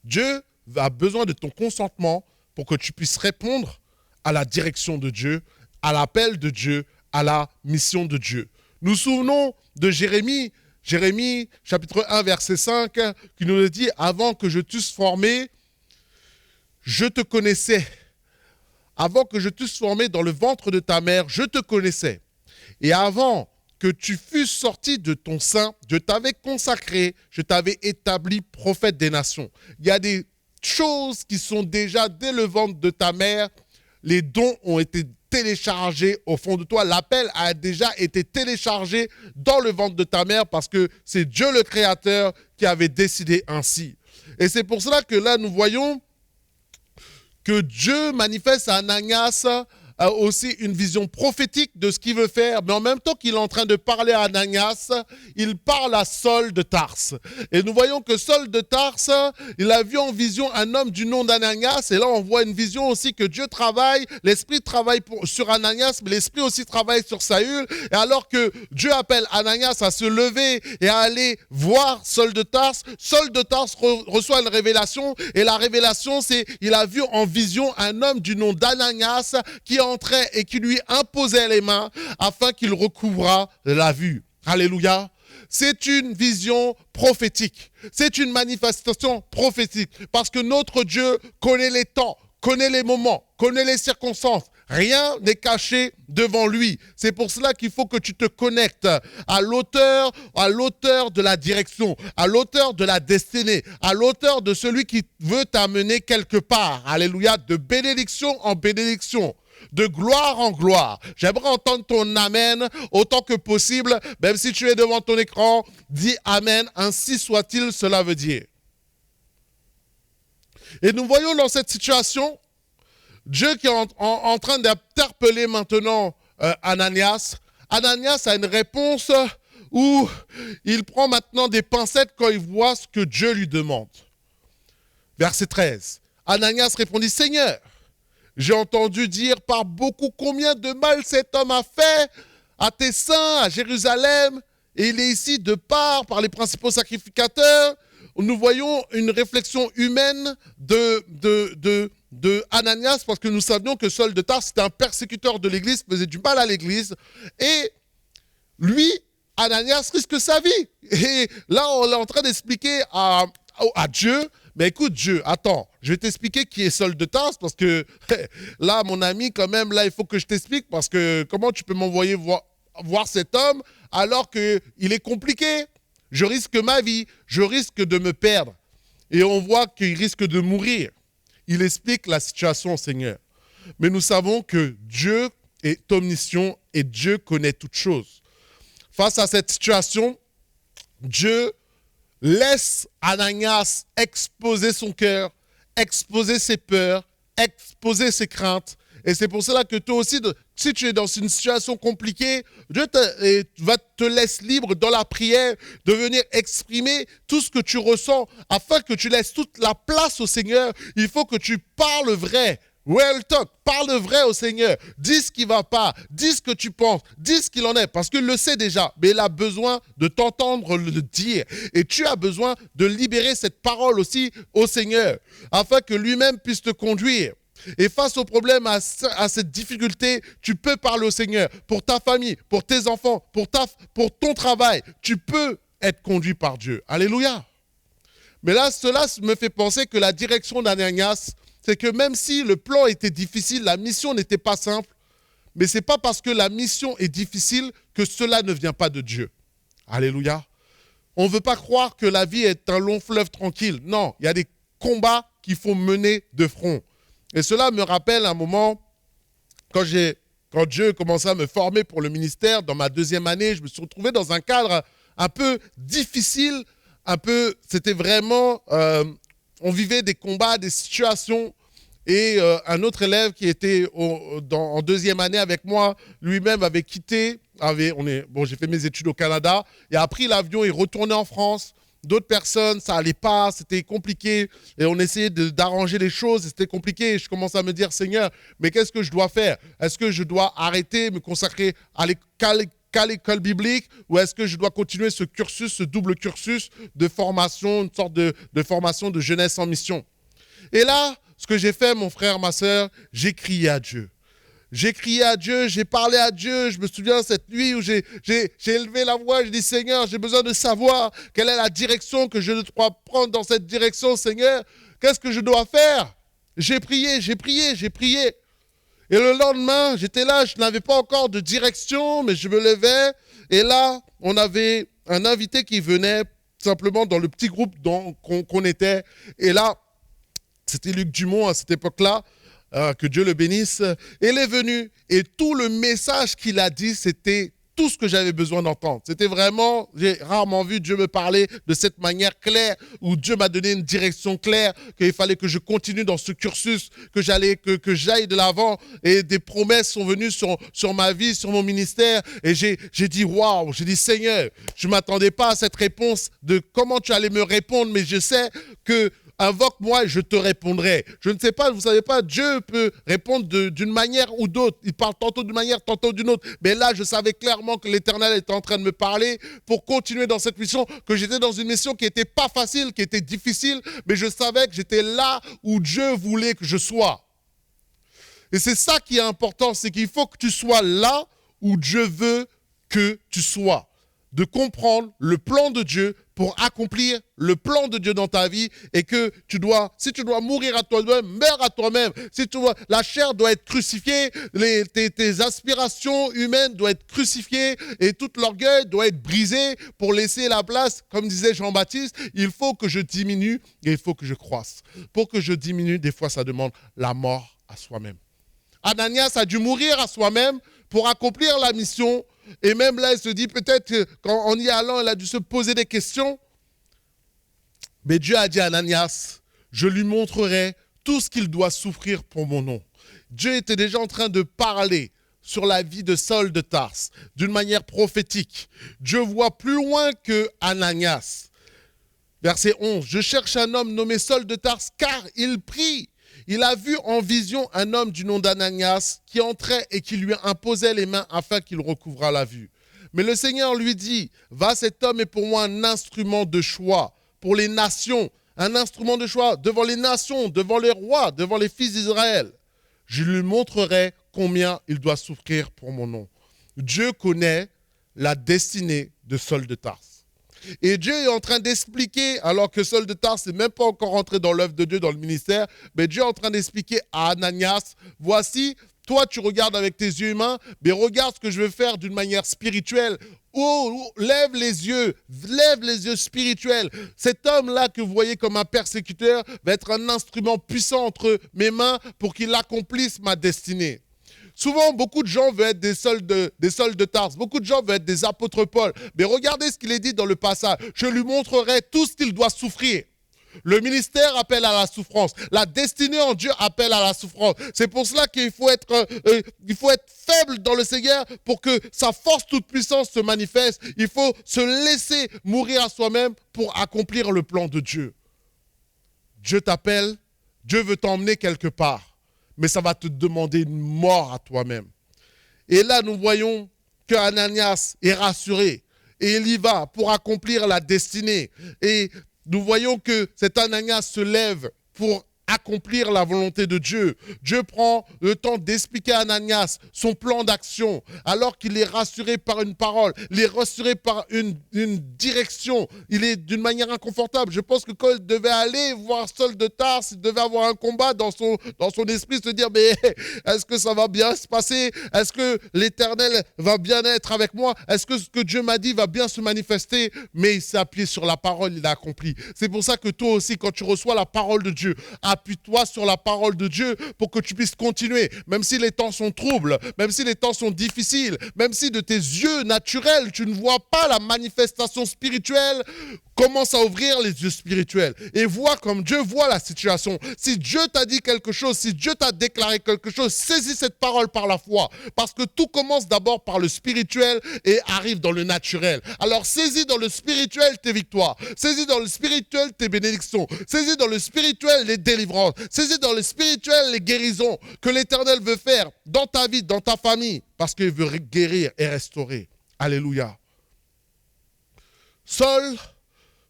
Dieu a besoin de ton consentement pour que tu puisses répondre à la direction de Dieu, à l'appel de Dieu, à la mission de Dieu. Nous nous souvenons de Jérémie, chapitre 1, verset 5, qui nous dit « Avant que je t'eusse formé, je te connaissais. Avant que je t'eusse formé dans le ventre de ta mère, je te connaissais. Et avant que tu fusses sorti de ton sein, je t'avais consacré, je t'avais établi prophète des nations. » Il y a des choses qui sont déjà dès le ventre de ta mère, les dons ont été téléchargés au fond de toi. L'appel a déjà été téléchargé dans le ventre de ta mère parce que c'est Dieu le Créateur qui avait décidé ainsi. Et c'est pour cela que là, nous voyons que Dieu manifeste à Ananias aussi une vision prophétique de ce qu'il veut faire, mais en même temps qu'il est en train de parler à Ananias, il parle à Saul de Tarse. Et nous voyons que Saul de Tarse, il a vu en vision un homme du nom d'Ananias, et là on voit une vision aussi que Dieu travaille, l'Esprit travaille sur Ananias, mais l'Esprit aussi travaille sur Saül, et alors que Dieu appelle Ananias à se lever et à aller voir Saul de Tarse reçoit une révélation, et la révélation c'est, il a vu en vision un homme du nom d'Ananias qui est entrait et qui lui imposait les mains afin qu'il recouvrât la vue. Alléluia. C'est une vision prophétique. C'est une manifestation prophétique. Parce que notre Dieu connaît les temps, connaît les moments, connaît les circonstances. Rien n'est caché devant lui. C'est pour cela qu'il faut que tu te connectes à l'auteur de la direction, à l'auteur de la destinée, à l'auteur de celui qui veut t'amener quelque part. Alléluia, de bénédiction en bénédiction, de gloire en gloire. J'aimerais entendre ton amen autant que possible. Même si tu es devant ton écran, dis amen, ainsi soit-il, cela veut dire. Et nous voyons dans cette situation Dieu qui est en train d'interpeller maintenant Ananias. Ananias a une réponse où il prend maintenant des pincettes quand il voit ce que Dieu lui demande. Verset 13. Ananias répondit, Seigneur, j'ai entendu dire par beaucoup combien de mal cet homme a fait à tes saints, à Jérusalem, et il est ici de part par les principaux sacrificateurs. Nous voyons une réflexion humaine de Ananias, parce que nous savions que Saul de Tarse c'était un persécuteur de l'Église, faisait du mal à l'Église, et lui, Ananias, risque sa vie. Et là, on est en train d'expliquer à Dieu, mais écoute Dieu, attends, je vais t'expliquer qui est Saul de Tarse, parce que là, mon ami, quand même, là, il faut que je t'explique, parce que comment tu peux m'envoyer voir cet homme alors qu'il est compliqué? Je risque ma vie, je risque de me perdre. Et on voit qu'il risque de mourir. Il explique la situation au Seigneur. Mais nous savons que Dieu est omniscient et Dieu connaît toutes choses. Face à cette situation, Dieu laisse Ananias exposer son cœur, exposer ses peurs, exposer ses craintes. Et c'est pour cela que toi aussi, si tu es dans une situation compliquée, Dieu te laisse libre dans la prière de venir exprimer tout ce que tu ressens afin que tu laisses toute la place au Seigneur. Il faut que tu parles vrai. Real talk, parle vrai au Seigneur. Dis ce qui ne va pas, dis ce que tu penses, dis ce qu'il en est, parce qu'il le sait déjà, mais il a besoin de t'entendre le dire. Et tu as besoin de libérer cette parole aussi au Seigneur, afin que lui-même puisse te conduire. Et face au problème, à cette difficulté, tu peux parler au Seigneur. Pour ta famille, pour tes enfants, pour ton travail, tu peux être conduit par Dieu. Alléluia. Mais là, cela me fait penser que la direction d'Ananias, c'est que même si le plan était difficile, la mission n'était pas simple, mais ce n'est pas parce que la mission est difficile que cela ne vient pas de Dieu. Alléluia. On ne veut pas croire que la vie est un long fleuve tranquille. Non, il y a des combats qu'il faut mener de front. Et cela me rappelle un moment, quand Dieu commençait à me former pour le ministère, dans ma 2e année, je me suis retrouvé dans un cadre un peu difficile, c'était vraiment, on vivait des combats, des situations, et un autre élève qui était en 2e année avec moi, lui-même avait quitté, j'ai fait mes études au Canada, et a pris l'avion et retourné en France. D'autres personnes, ça n'allait pas, c'était compliqué. Et on essayait d'arranger les choses, et c'était compliqué. Et je commence à me dire, Seigneur, mais qu'est-ce que je dois faire? Est-ce que je dois arrêter, me consacrer qu'à l'école biblique, ou est-ce que je dois continuer ce cursus, ce double cursus de formation, une sorte de formation de jeunesse en mission? Et là, ce que j'ai fait, mon frère, ma soeur, j'ai crié à Dieu. J'ai crié à Dieu, j'ai parlé à Dieu. Je me souviens cette nuit où j'ai élevé la voix, j'ai dit, Seigneur, j'ai besoin de savoir quelle est la direction que je dois prendre dans cette direction, Seigneur. Qu'est-ce que je dois faire? J'ai prié. Et le lendemain, j'étais là, je n'avais pas encore de direction, mais je me levais. Et là, on avait un invité qui venait simplement dans le petit groupe qu'on était. Et là, c'était Luc Dumont à cette époque-là. Que Dieu le bénisse. Il est venu et tout le message qu'il a dit, c'était tout ce que j'avais besoin d'entendre. C'était vraiment, j'ai rarement vu Dieu me parler de cette manière claire, où Dieu m'a donné une direction claire, qu'il fallait que je continue dans ce cursus, que j'aille de l'avant, et des promesses sont venues sur ma vie, sur mon ministère, et j'ai dit waouh, j'ai dit Seigneur, je ne m'attendais pas à cette réponse de comment tu allais me répondre, mais je sais que invoque-moi et je te répondrai. Je ne sais pas, vous ne savez pas, Dieu peut répondre d'une manière ou d'autre. Il parle tantôt d'une manière, tantôt d'une autre. Mais là, je savais clairement que l'Éternel était en train de me parler pour continuer dans cette mission, que j'étais dans une mission qui n'était pas facile, qui était difficile, mais je savais que j'étais là où Dieu voulait que je sois. Et c'est ça qui est important, c'est qu'il faut que tu sois là où Dieu veut que tu sois. De comprendre le plan de Dieu pour accomplir le plan de Dieu dans ta vie et que si tu dois mourir à toi-même, meurs à toi-même. La chair doit être crucifiée, tes aspirations humaines doivent être crucifiées et tout l'orgueil doit être brisé pour laisser la place, comme disait Jean-Baptiste, il faut que je diminue et il faut que je croisse. Pour que je diminue, des fois ça demande la mort à soi-même. Ananias a dû mourir à soi-même pour accomplir la mission. Et même là, il se dit peut-être qu'en y allant, il a dû se poser des questions. Mais Dieu a dit à Ananias, je lui montrerai tout ce qu'il doit souffrir pour mon nom. Dieu était déjà en train de parler sur la vie de Saul de Tarse d'une manière prophétique. Dieu voit plus loin que Ananias. Verset 11, je cherche un homme nommé Saul de Tarse car il prie. Il a vu en vision un homme du nom d'Ananias qui entrait et qui lui imposait les mains afin qu'il recouvrât la vue. Mais le Seigneur lui dit, va, cet homme est pour moi un instrument de choix pour les nations, un instrument de choix devant les nations, devant les rois, devant les fils d'Israël. Je lui montrerai combien il doit souffrir pour mon nom. Dieu connaît la destinée de Saul de Tarse. Et Dieu est en train d'expliquer, alors que Saul de Tarse n'est même pas encore entré dans l'œuvre de Dieu, dans le ministère, mais Dieu est en train d'expliquer à Ananias, voici, toi tu regardes avec tes yeux humains, mais regarde ce que je veux faire d'une manière spirituelle. Oh, lève les yeux spirituels. Cet homme-là que vous voyez comme un persécuteur va être un instrument puissant entre mes mains pour qu'il accomplisse ma destinée. Souvent, beaucoup de gens veulent être des Sauls de Tarse. Beaucoup de gens veulent être des apôtres Paul. Mais regardez ce qu'il est dit dans le passage. Je lui montrerai tout ce qu'il doit souffrir. Le ministère appelle à la souffrance. La destinée en Dieu appelle à la souffrance. C'est pour cela qu'il faut être faible dans le Seigneur pour que sa force toute puissance se manifeste. Il faut se laisser mourir à soi-même pour accomplir le plan de Dieu. Dieu t'appelle, Dieu veut t'emmener quelque part. Mais ça va te demander une mort à toi-même. Et là, nous voyons que Ananias est rassuré. Et il y va pour accomplir la destinée. Et nous voyons que cet Ananias se lève pour accomplir la volonté de Dieu. Dieu prend le temps d'expliquer à Ananias son plan d'action, alors qu'il est rassuré par une parole, il est rassuré par une direction, il est d'une manière inconfortable. Je pense que quand il devait aller voir Saul de Tarse, il devait avoir un combat dans son esprit, se dire, mais est-ce que ça va bien se passer? Est-ce que l'Éternel va bien être avec moi? Est-ce que ce que Dieu m'a dit va bien se manifester? Mais il s'est appuyé sur la parole, il a accompli. C'est pour ça que toi aussi, quand tu reçois la parole de Dieu, appuie-toi sur la parole de Dieu pour que tu puisses continuer, même si les temps sont troubles, même si les temps sont difficiles, même si de tes yeux naturels, tu ne vois pas la manifestation spirituelle, commence à ouvrir les yeux spirituels et vois comme Dieu voit la situation. Si Dieu t'a dit quelque chose, si Dieu t'a déclaré quelque chose, saisis cette parole par la foi, parce que tout commence d'abord par le spirituel et arrive dans le naturel. Alors saisis dans le spirituel tes victoires, saisis dans le spirituel tes bénédictions, saisis dans le spirituel les délivrances, saisis dans le spirituel les guérisons que l'Éternel veut faire dans ta vie, dans ta famille, parce qu'il veut guérir et restaurer. Alléluia.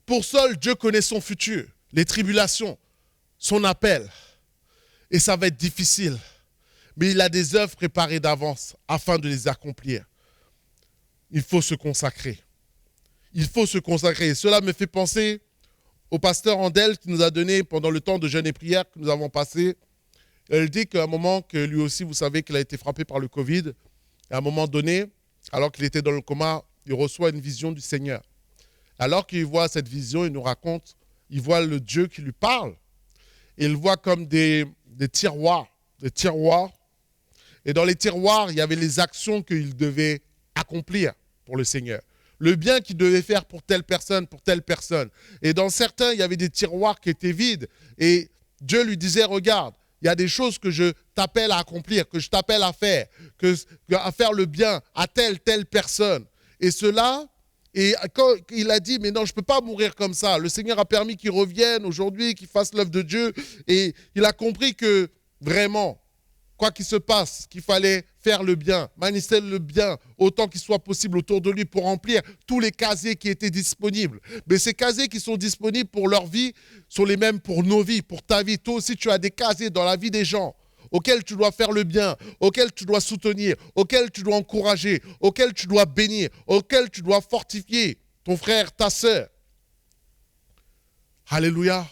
Pour Saul, Dieu connaît son futur, les tribulations, son appel. Et ça va être difficile. Mais il a des œuvres préparées d'avance afin de les accomplir. Il faut se consacrer. Il faut se consacrer. Et cela me fait penser au pasteur Andel qui nous a donné pendant le temps de jeûne et prière que nous avons passé. Elle dit qu'à un moment, que lui aussi, vous savez qu'il a été frappé par le Covid. À un moment donné, alors qu'il était dans le coma, il reçoit une vision du Seigneur. Alors qu'il voit cette vision, il nous raconte, il voit le Dieu qui lui parle. Et il voit comme des tiroirs. Et dans les tiroirs, il y avait les actions qu'il devait accomplir pour le Seigneur. Le bien qu'il devait faire pour telle personne, pour telle personne. Et dans certains, il y avait des tiroirs qui étaient vides. Et Dieu lui disait, regarde, il y a des choses que je t'appelle à accomplir, que je t'appelle à faire, à faire le bien à telle personne. Et cela, et quand il a dit, mais non, je ne peux pas mourir comme ça. Le Seigneur a permis qu'il revienne aujourd'hui, qu'il fasse l'œuvre de Dieu. Et il a compris que vraiment, quoi qu'il se passe, qu'il fallait faire le bien, manifester le bien autant qu'il soit possible autour de lui pour remplir tous les casiers qui étaient disponibles. Mais ces casiers qui sont disponibles pour leur vie sont les mêmes pour nos vies, pour ta vie. Toi aussi, tu as des casiers dans la vie des gens auquel tu dois faire le bien, auquel tu dois soutenir, auquel tu dois encourager, auquel tu dois bénir, auquel tu dois fortifier ton frère, ta sœur. Alléluia.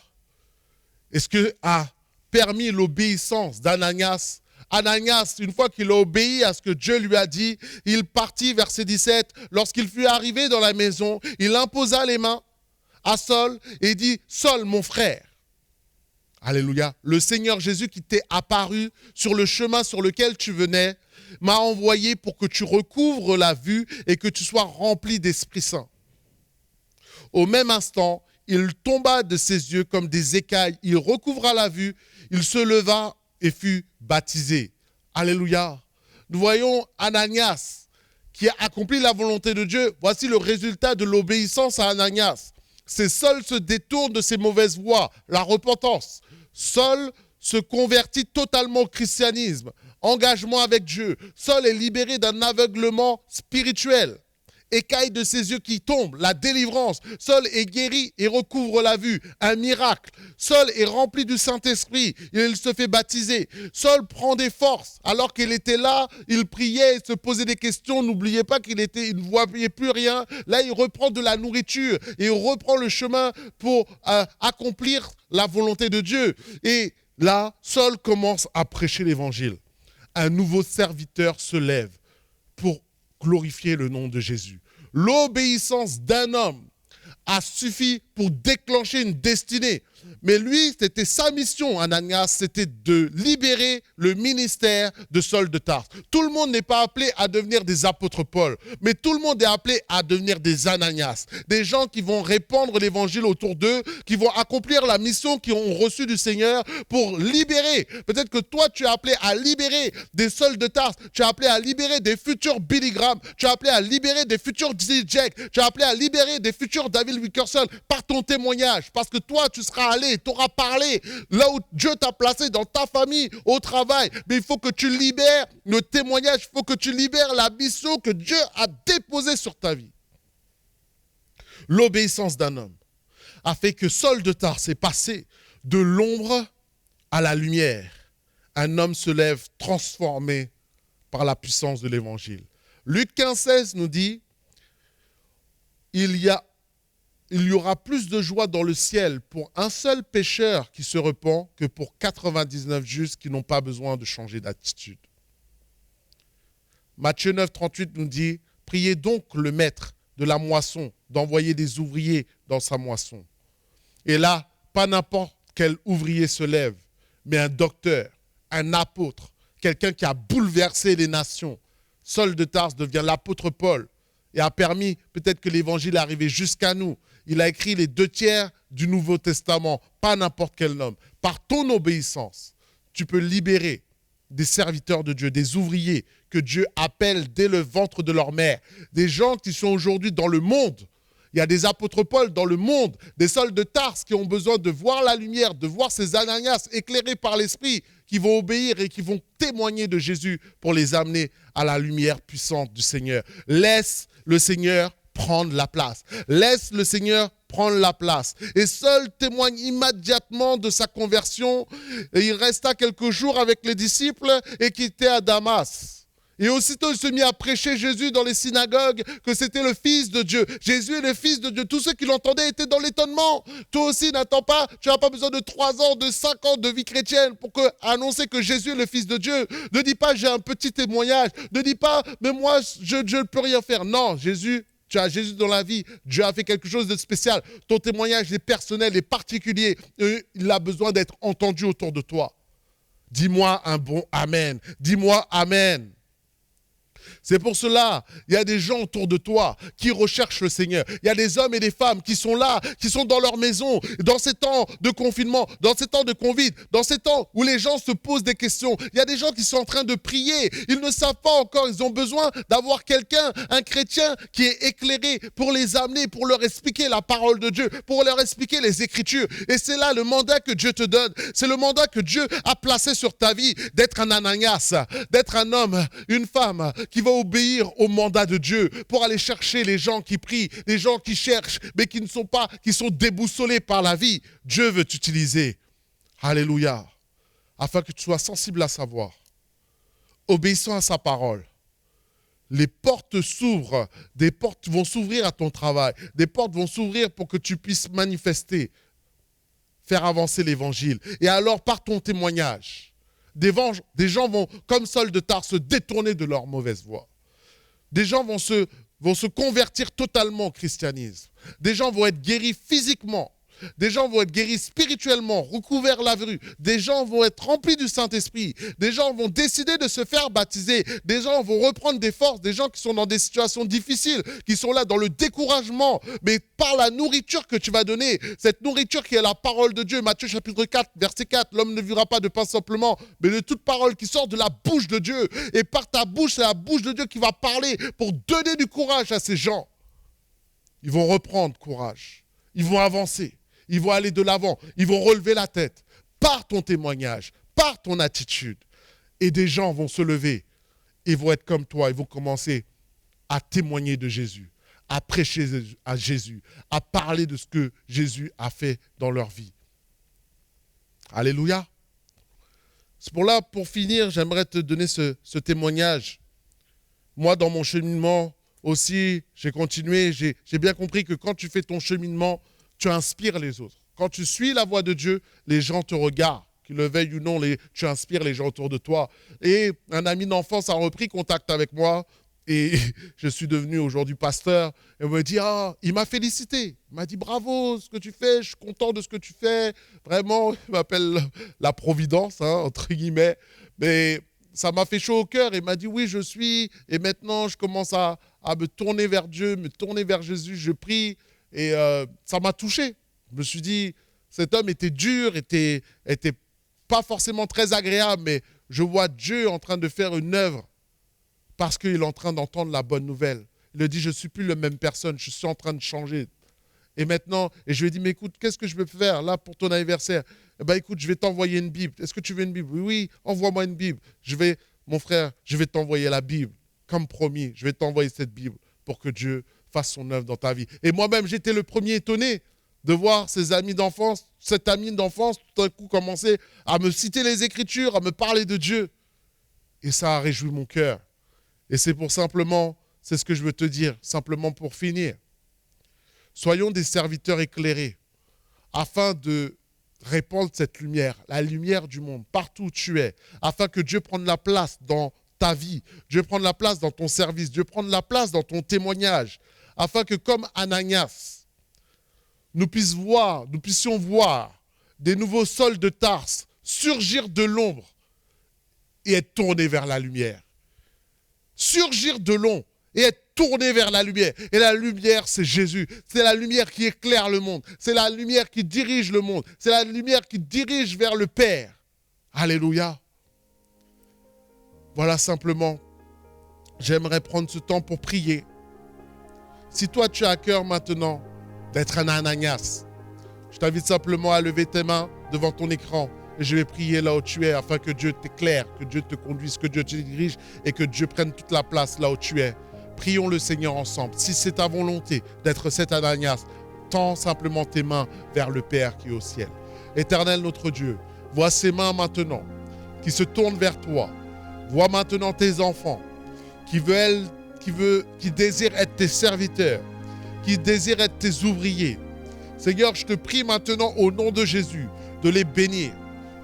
Et ce que a permis l'obéissance d'Ananias, Ananias, une fois qu'il a obéi à ce que Dieu lui a dit, il partit, verset 17, lorsqu'il fut arrivé dans la maison, il imposa les mains à Saul et dit, Saul, mon frère. Alléluia. Le Seigneur Jésus qui t'est apparu sur le chemin sur lequel tu venais, m'a envoyé pour que tu recouvres la vue et que tu sois rempli d'Esprit Saint. Au même instant, il tomba de ses yeux comme des écailles, il recouvra la vue, il se leva et fut baptisé. Alléluia. Nous voyons Ananias qui a accompli la volonté de Dieu. Voici le résultat de l'obéissance à Ananias. C'est Saul se détourne de ses mauvaises voies, la repentance. Saul se convertit totalement au christianisme, engagement avec Dieu. Saul est libéré d'un aveuglement spirituel. Écaille de ses yeux qui tombent, la délivrance. Saul est guéri et recouvre la vue, un miracle. Saul est rempli du Saint-Esprit, il se fait baptiser. Saul prend des forces. Alors qu'il était là, il priait, il se posait des questions. N'oubliez pas il ne voyait plus rien. Là, il reprend de la nourriture et il reprend le chemin pour accomplir la volonté de Dieu. Et là, Saul commence à prêcher l'évangile. Un nouveau serviteur se lève pour glorifier le nom de Jésus. L'obéissance d'un homme a suffi pour déclencher une destinée. Mais lui, c'était sa mission, Ananias, c'était de libérer le ministère de Saul de Tarse. Tout le monde n'est pas appelé à devenir des apôtres Paul, mais tout le monde est appelé à devenir des Ananias, des gens qui vont répandre l'évangile autour d'eux, qui vont accomplir la mission qu'ils ont reçue du Seigneur pour libérer. Peut-être que toi, tu es appelé à libérer des Saul de Tarse, tu es appelé à libérer des futurs Billy Graham, tu es appelé à libérer des futurs Dizzy Jack, tu es appelé à libérer des futurs David Wilkerson par ton témoignage, parce que toi, tu seras allé, tu auras parlé là où Dieu t'a placé, dans ta famille, au travail. Mais il faut que tu libères le témoignage, il faut que tu libères la mission que Dieu a déposée sur ta vie. L'obéissance d'un homme a fait que Saul de Tarse est passé de l'ombre à la lumière. Un homme se lève transformé par la puissance de l'évangile. Luc 15,16 nous dit, il y aura plus de joie dans le ciel pour un seul pécheur qui se repent que pour 99 justes qui n'ont pas besoin de changer d'attitude. Matthieu 9,38 nous dit, priez donc le maître de la moisson d'envoyer des ouvriers dans sa moisson. Et là, pas n'importe quel ouvrier se lève, mais un docteur, un apôtre, quelqu'un qui a bouleversé les nations. Saul de Tarse devient l'apôtre Paul et a permis peut-être que l'évangile est arrivé jusqu'à nous. Il a écrit les 2/3 du Nouveau Testament, pas n'importe quel homme. Par ton obéissance, tu peux libérer des serviteurs de Dieu, des ouvriers que Dieu appelle dès le ventre de leur mère, des gens qui sont aujourd'hui dans le monde. Il y a des apôtres Paul dans le monde, des Sauls de Tarse qui ont besoin de voir la lumière, de voir ces Ananias éclairés par l'Esprit, qui vont obéir et qui vont témoigner de Jésus pour les amener à la lumière puissante du Seigneur. Laisse le Seigneur prendre la place. Laisse le Seigneur prendre la place. Et Saul témoigne immédiatement de sa conversion. Et il resta quelques jours avec les disciples et quittait à Damas. Et aussitôt, il se mit à prêcher Jésus dans les synagogues, que c'était le Fils de Dieu. Jésus est le Fils de Dieu. Tous ceux qui l'entendaient étaient dans l'étonnement. Toi aussi, n'attends pas, tu n'as pas besoin de 3 ans, de 5 ans de vie chrétienne pour annoncer que Jésus est le Fils de Dieu. Ne dis pas, j'ai un petit témoignage. Ne dis pas, mais moi, je ne peux rien faire. Non, tu as Jésus dans la vie. Dieu a fait quelque chose de spécial. Ton témoignage est personnel et particulier. Et il a besoin d'être entendu autour de toi. Dis-moi un bon Amen. Dis-moi Amen. C'est pour cela, il y a des gens autour de toi qui recherchent le Seigneur. Il y a des hommes et des femmes qui sont là, qui sont dans leur maison, dans ces temps de confinement, dans ces temps de Covid, dans ces temps où les gens se posent des questions. Il y a des gens qui sont en train de prier. Ils ne savent pas encore, ils ont besoin d'avoir quelqu'un, un chrétien qui est éclairé pour les amener, pour leur expliquer la parole de Dieu, pour leur expliquer les Écritures. Et c'est là le mandat que Dieu te donne. C'est le mandat que Dieu a placé sur ta vie, d'être un Ananias, d'être un homme, une femme qui va obéir au mandat de Dieu pour aller chercher les gens qui prient, les gens qui cherchent, mais qui ne sont pas, qui sont déboussolés par la vie. Dieu veut t'utiliser. Alléluia. afin que tu sois sensible à sa voix, obéissant à sa parole. Les portes s'ouvrent, des portes vont s'ouvrir à ton travail, des portes vont s'ouvrir pour que tu puisses manifester, faire avancer l'évangile. Et alors, par ton témoignage, des gens vont, comme Saul de Tarse, se détourner de leur mauvaise voie. Des gens vont se convertir totalement au christianisme. Des gens vont être guéris physiquement. Des gens vont être guéris spirituellement, recouverts la vue. Des gens vont être remplis du Saint-Esprit. Des gens vont décider de se faire baptiser. Des gens vont reprendre des forces. Des gens qui sont dans des situations difficiles, qui sont là dans le découragement. Mais par la nourriture que tu vas donner, cette nourriture qui est la parole de Dieu, Matthieu chapitre 4, verset 4, l'homme ne vivra pas de pain simplement, mais de toute parole qui sort de la bouche de Dieu. Et par ta bouche, c'est la bouche de Dieu qui va parler pour donner du courage à ces gens. Ils vont reprendre courage. Ils vont avancer. Ils vont aller de l'avant, ils vont relever la tête par ton témoignage, par ton attitude. Et des gens vont se lever et vont être comme toi, ils vont commencer à témoigner de Jésus, à prêcher à Jésus, à parler de ce que Jésus a fait dans leur vie. Alléluia. C'est pour finir, j'aimerais te donner ce témoignage. Moi, dans mon cheminement aussi, j'ai continué, j'ai bien compris que quand tu fais ton cheminement, tu inspires les autres. Quand tu suis la voie de Dieu, les gens te regardent. Qu'ils le veuillent ou non, tu inspires les gens autour de toi. Et un ami d'enfance a repris contact avec moi et je suis devenu aujourd'hui pasteur. Et on me dit, il m'a félicité. Il m'a dit, bravo, ce que tu fais, je suis content de ce que tu fais. Vraiment, il m'appelle la providence, entre guillemets. Mais ça m'a fait chaud au cœur. Il m'a dit, oui, je suis. Et maintenant, je commence à me tourner vers Dieu, me tourner vers Jésus. Je prie. Et ça m'a touché. Je me suis dit, cet homme était dur, était pas forcément très agréable, mais je vois Dieu en train de faire une œuvre parce qu'il est en train d'entendre la bonne nouvelle. Il a dit, je ne suis plus la même personne, je suis en train de changer. Et maintenant, je lui ai dit, mais écoute, qu'est-ce que je peux faire là pour ton anniversaire? Eh bien, écoute, je vais t'envoyer une Bible. Est-ce que tu veux une Bible? Oui, envoie-moi une Bible. Mon frère, je vais t'envoyer la Bible. Comme promis, je vais t'envoyer cette Bible pour que Dieu fasse son œuvre dans ta vie. Et moi-même, j'étais le premier étonné de voir cet ami d'enfance, tout d'un coup commencer à me citer les Écritures, à me parler de Dieu. Et ça a réjoui mon cœur. Et c'est c'est ce que je veux te dire, simplement pour finir. Soyons des serviteurs éclairés, afin de répandre cette lumière, la lumière du monde, partout où tu es, afin que Dieu prenne la place dans ta vie, Dieu prenne la place dans ton service, Dieu prenne la place dans ton témoignage, afin que comme Ananias, nous puissions voir des nouveaux Sauls de Tarse surgir de l'ombre et être tournés vers la lumière. Surgir de l'ombre et être tournés vers la lumière. Et la lumière, c'est Jésus. C'est la lumière qui éclaire le monde. C'est la lumière qui dirige le monde. C'est la lumière qui dirige vers le Père. Alléluia. Voilà simplement, j'aimerais prendre ce temps pour prier. Si toi, tu as à cœur maintenant d'être un Ananias, je t'invite simplement à lever tes mains devant ton écran et je vais prier là où tu es afin que Dieu t'éclaire, que Dieu te conduise, que Dieu te dirige et que Dieu prenne toute la place là où tu es. Prions le Seigneur ensemble. Si c'est ta volonté d'être cet Ananias, tends simplement tes mains vers le Père qui est au ciel. Éternel notre Dieu, vois ces mains maintenant qui se tournent vers toi. Vois maintenant tes enfants qui désirent être tes serviteurs, qui désirent être tes ouvriers. Seigneur, je te prie maintenant au nom de Jésus de les bénir.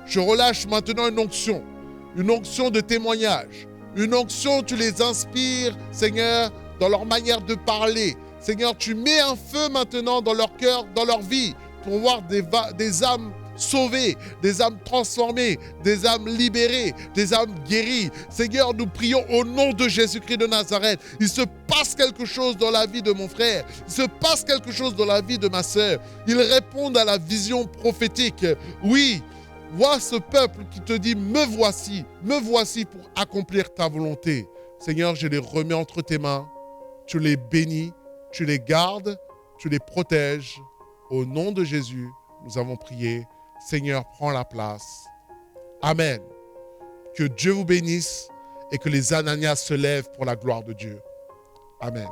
Je relâche maintenant une onction de témoignage, une onction, tu les inspires, Seigneur, dans leur manière de parler. Seigneur, tu mets un feu maintenant dans leur cœur, dans leur vie, pour voir des âmes sauvées, des âmes transformées, des âmes libérées, des âmes guéries. Seigneur, nous prions au nom de Jésus-Christ de Nazareth. Il se passe quelque chose dans la vie de mon frère. Il se passe quelque chose dans la vie de ma sœur. Ils répondent à la vision prophétique. Oui, vois ce peuple qui te dit, me voici pour accomplir ta volonté. Seigneur, je les remets entre tes mains. Tu les bénis, tu les gardes, tu les protèges. Au nom de Jésus, nous avons prié. Seigneur, prends la place. Amen. Que Dieu vous bénisse et que les Ananias se lèvent pour la gloire de Dieu. Amen.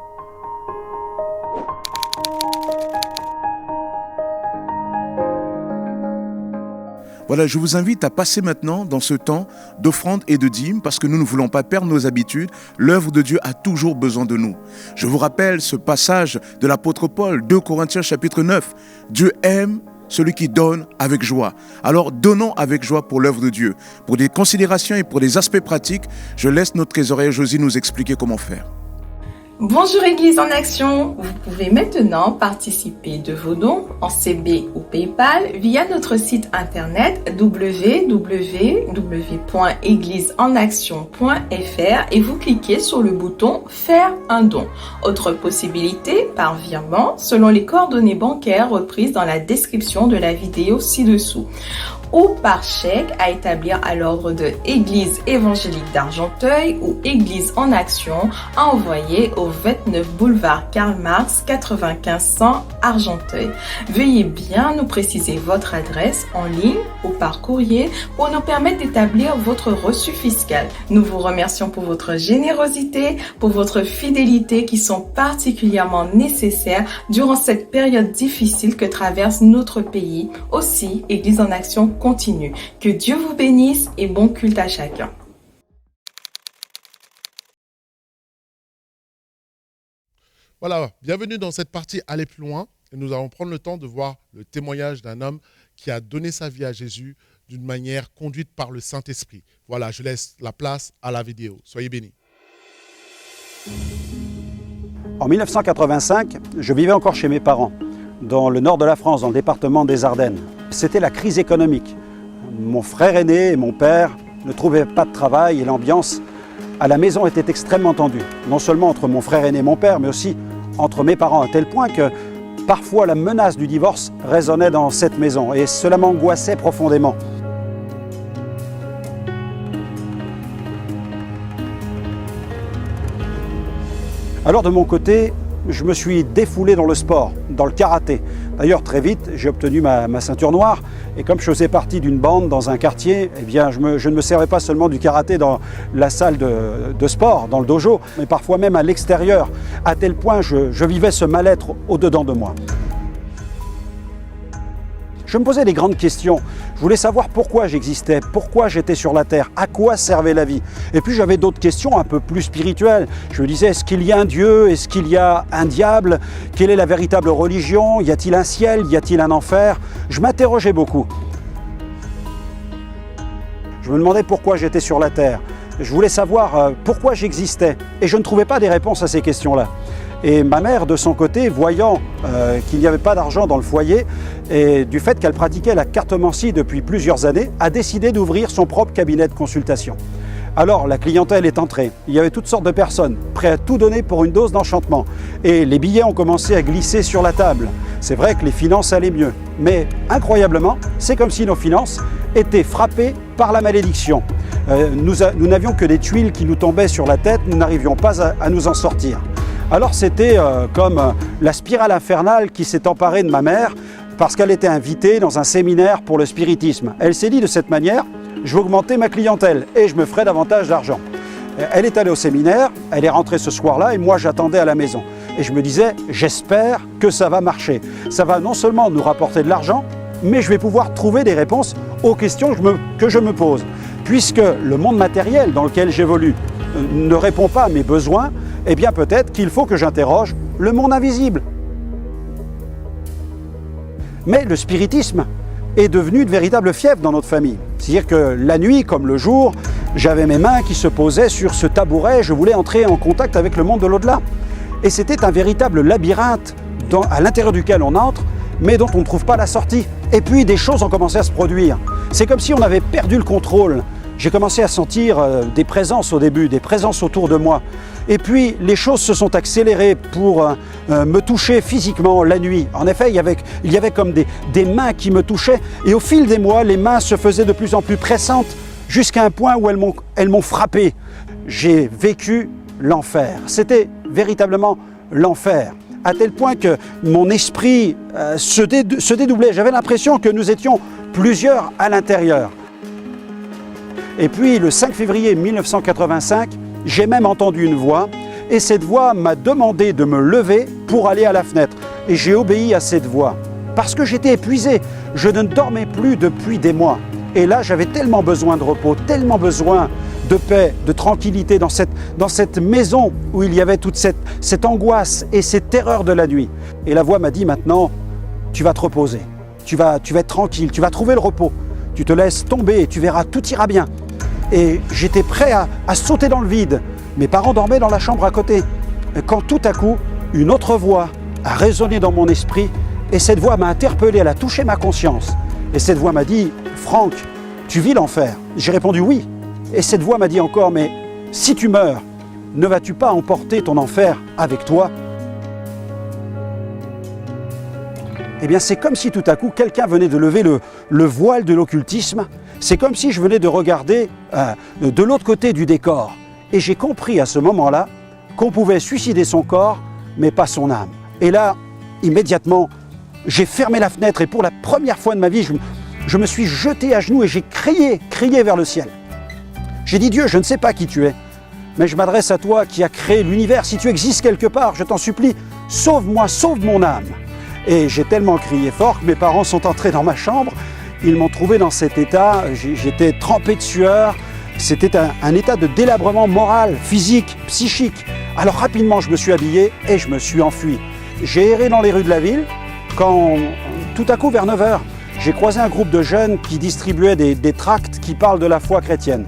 Voilà, je vous invite à passer maintenant dans ce temps d'offrande et de dîme parce que nous ne voulons pas perdre nos habitudes. L'œuvre de Dieu a toujours besoin de nous. Je vous rappelle ce passage de l'apôtre Paul, 2 Corinthiens chapitre 9. Dieu aime celui qui donne avec joie. Alors donnons avec joie pour l'œuvre de Dieu. Pour des considérations et pour des aspects pratiques, je laisse notre trésorier Josie nous expliquer comment faire. Bonjour Église en Action, vous pouvez maintenant participer de vos dons en CB ou PayPal via notre site internet www.égliseenaction.fr et vous cliquez sur le bouton Faire un don. Autre possibilité, par virement selon les coordonnées bancaires reprises dans la description de la vidéo ci-dessous, ou par chèque à établir à l'ordre de Église évangélique d'Argenteuil ou Église en Action à envoyer au 29 boulevard Karl Marx 95 100 Argenteuil. Veuillez bien nous préciser votre adresse en ligne ou par courrier pour nous permettre d'établir votre reçu fiscal. Nous vous remercions pour votre générosité, pour votre fidélité qui sont particulièrement nécessaires durant cette période difficile que traverse notre pays. Aussi, Église en Action continue. Que Dieu vous bénisse et bon culte à chacun. Voilà, bienvenue dans cette partie Aller plus loin. Et nous allons prendre le temps de voir le témoignage d'un homme qui a donné sa vie à Jésus d'une manière conduite par le Saint-Esprit. Voilà, je laisse la place à la vidéo. Soyez bénis. En 1985, je vivais encore chez mes parents, dans le nord de la France, dans le département des Ardennes. C'était la crise économique. Mon frère aîné et mon père ne trouvaient pas de travail et l'ambiance à la maison était extrêmement tendue. Non seulement entre mon frère aîné et mon père, mais aussi entre mes parents, à tel point que parfois la menace du divorce résonnait dans cette maison et cela m'angoissait profondément. Alors de mon côté, je me suis défoulé dans le sport, dans le karaté. D'ailleurs, très vite, j'ai obtenu ma ceinture noire. Et comme je faisais partie d'une bande dans un quartier, eh bien, je ne me servais pas seulement du karaté dans la salle de sport, dans le dojo, mais parfois même à l'extérieur, à tel point je vivais ce mal-être au-dedans de moi. Je me posais des grandes questions. Je voulais savoir pourquoi j'existais, pourquoi j'étais sur la terre, à quoi servait la vie. Et puis j'avais d'autres questions un peu plus spirituelles. Je me disais, est-ce qu'il y a un Dieu? Est-ce qu'il y a un diable? Quelle est la véritable religion? Y a-t-il un ciel? Y a-t-il un enfer? Je m'interrogeais beaucoup. Je me demandais pourquoi j'étais sur la terre. Je voulais savoir pourquoi j'existais. Et je ne trouvais pas des réponses à ces questions-là. Et ma mère, de son côté, voyant qu'il n'y avait pas d'argent dans le foyer et du fait qu'elle pratiquait la cartomancie depuis plusieurs années, a décidé d'ouvrir son propre cabinet de consultation. Alors la clientèle est entrée, il y avait toutes sortes de personnes, prêtes à tout donner pour une dose d'enchantement. Et les billets ont commencé à glisser sur la table. C'est vrai que les finances allaient mieux, mais incroyablement, c'est comme si nos finances étaient frappées par la malédiction. Nous n'avions que des tuiles qui nous tombaient sur la tête, nous n'arrivions pas à nous en sortir. Alors c'était comme la spirale infernale qui s'est emparée de ma mère parce qu'elle était invitée dans un séminaire pour le spiritisme. Elle s'est dit de cette manière, je vais augmenter ma clientèle et je me ferai davantage d'argent. Elle est allée au séminaire, elle est rentrée ce soir-là et moi j'attendais à la maison. Et je me disais, j'espère que ça va marcher. Ça va non seulement nous rapporter de l'argent, mais je vais pouvoir trouver des réponses aux questions que je me pose. Puisque le monde matériel dans lequel j'évolue ne répond pas à mes besoins, eh bien peut-être qu'il faut que j'interroge le monde invisible. Mais le spiritisme est devenu de véritables fièvres dans notre famille. C'est-à-dire que la nuit comme le jour, j'avais mes mains qui se posaient sur ce tabouret, je voulais entrer en contact avec le monde de l'au-delà. Et c'était un véritable labyrinthe à l'intérieur duquel on entre, mais dont on ne trouve pas la sortie. Et puis des choses ont commencé à se produire. C'est comme si on avait perdu le contrôle. J'ai commencé à sentir des présences au début, des présences autour de moi. Et puis les choses se sont accélérées pour me toucher physiquement la nuit. En effet, il y avait comme des mains qui me touchaient. Et au fil des mois, les mains se faisaient de plus en plus pressantes jusqu'à un point où elles m'ont frappé. J'ai vécu l'enfer. C'était véritablement l'enfer. À tel point que mon esprit se dédoublait. J'avais l'impression que nous étions plusieurs à l'intérieur. Et puis le 5 février 1985, j'ai même entendu une voix et cette voix m'a demandé de me lever pour aller à la fenêtre. Et j'ai obéi à cette voix parce que j'étais épuisé. Je ne dormais plus depuis des mois. Et là, j'avais tellement besoin de repos, tellement besoin de paix, de tranquillité dans cette maison où il y avait toute cette angoisse et cette terreur de la nuit. Et la voix m'a dit maintenant, tu vas te reposer, tu vas être tranquille, tu vas trouver le repos, tu te laisses tomber et tu verras, tout ira bien. Et j'étais prêt à sauter dans le vide. Mes parents dormaient dans la chambre à côté. Quand tout à coup, une autre voix a résonné dans mon esprit et cette voix m'a interpellé, elle a touché ma conscience. Et cette voix m'a dit, Franck, tu vis l'enfer? J'ai répondu oui. Et cette voix m'a dit encore, mais si tu meurs, ne vas-tu pas emporter ton enfer avec toi? Eh bien, c'est comme si tout à coup, quelqu'un venait de lever le voile de l'occultisme. C'est comme si je venais de regarder de l'autre côté du décor. Et j'ai compris à ce moment-là qu'on pouvait suicider son corps, mais pas son âme. Et là, immédiatement, j'ai fermé la fenêtre et pour la première fois de ma vie, je me suis jeté à genoux et j'ai crié vers le ciel. J'ai dit, Dieu, je ne sais pas qui tu es, mais je m'adresse à toi qui as créé l'univers. Si tu existes quelque part, je t'en supplie, sauve-moi, sauve mon âme. Et j'ai tellement crié fort que mes parents sont entrés dans ma chambre. Ils m'ont trouvé dans cet état, j'étais trempé de sueur. C'était un état de délabrement moral, physique, psychique. Alors rapidement, je me suis habillé et je me suis enfui. J'ai erré dans les rues de la ville quand, tout à coup, vers 9 h, j'ai croisé un groupe de jeunes qui distribuaient des tracts qui parlent de la foi chrétienne.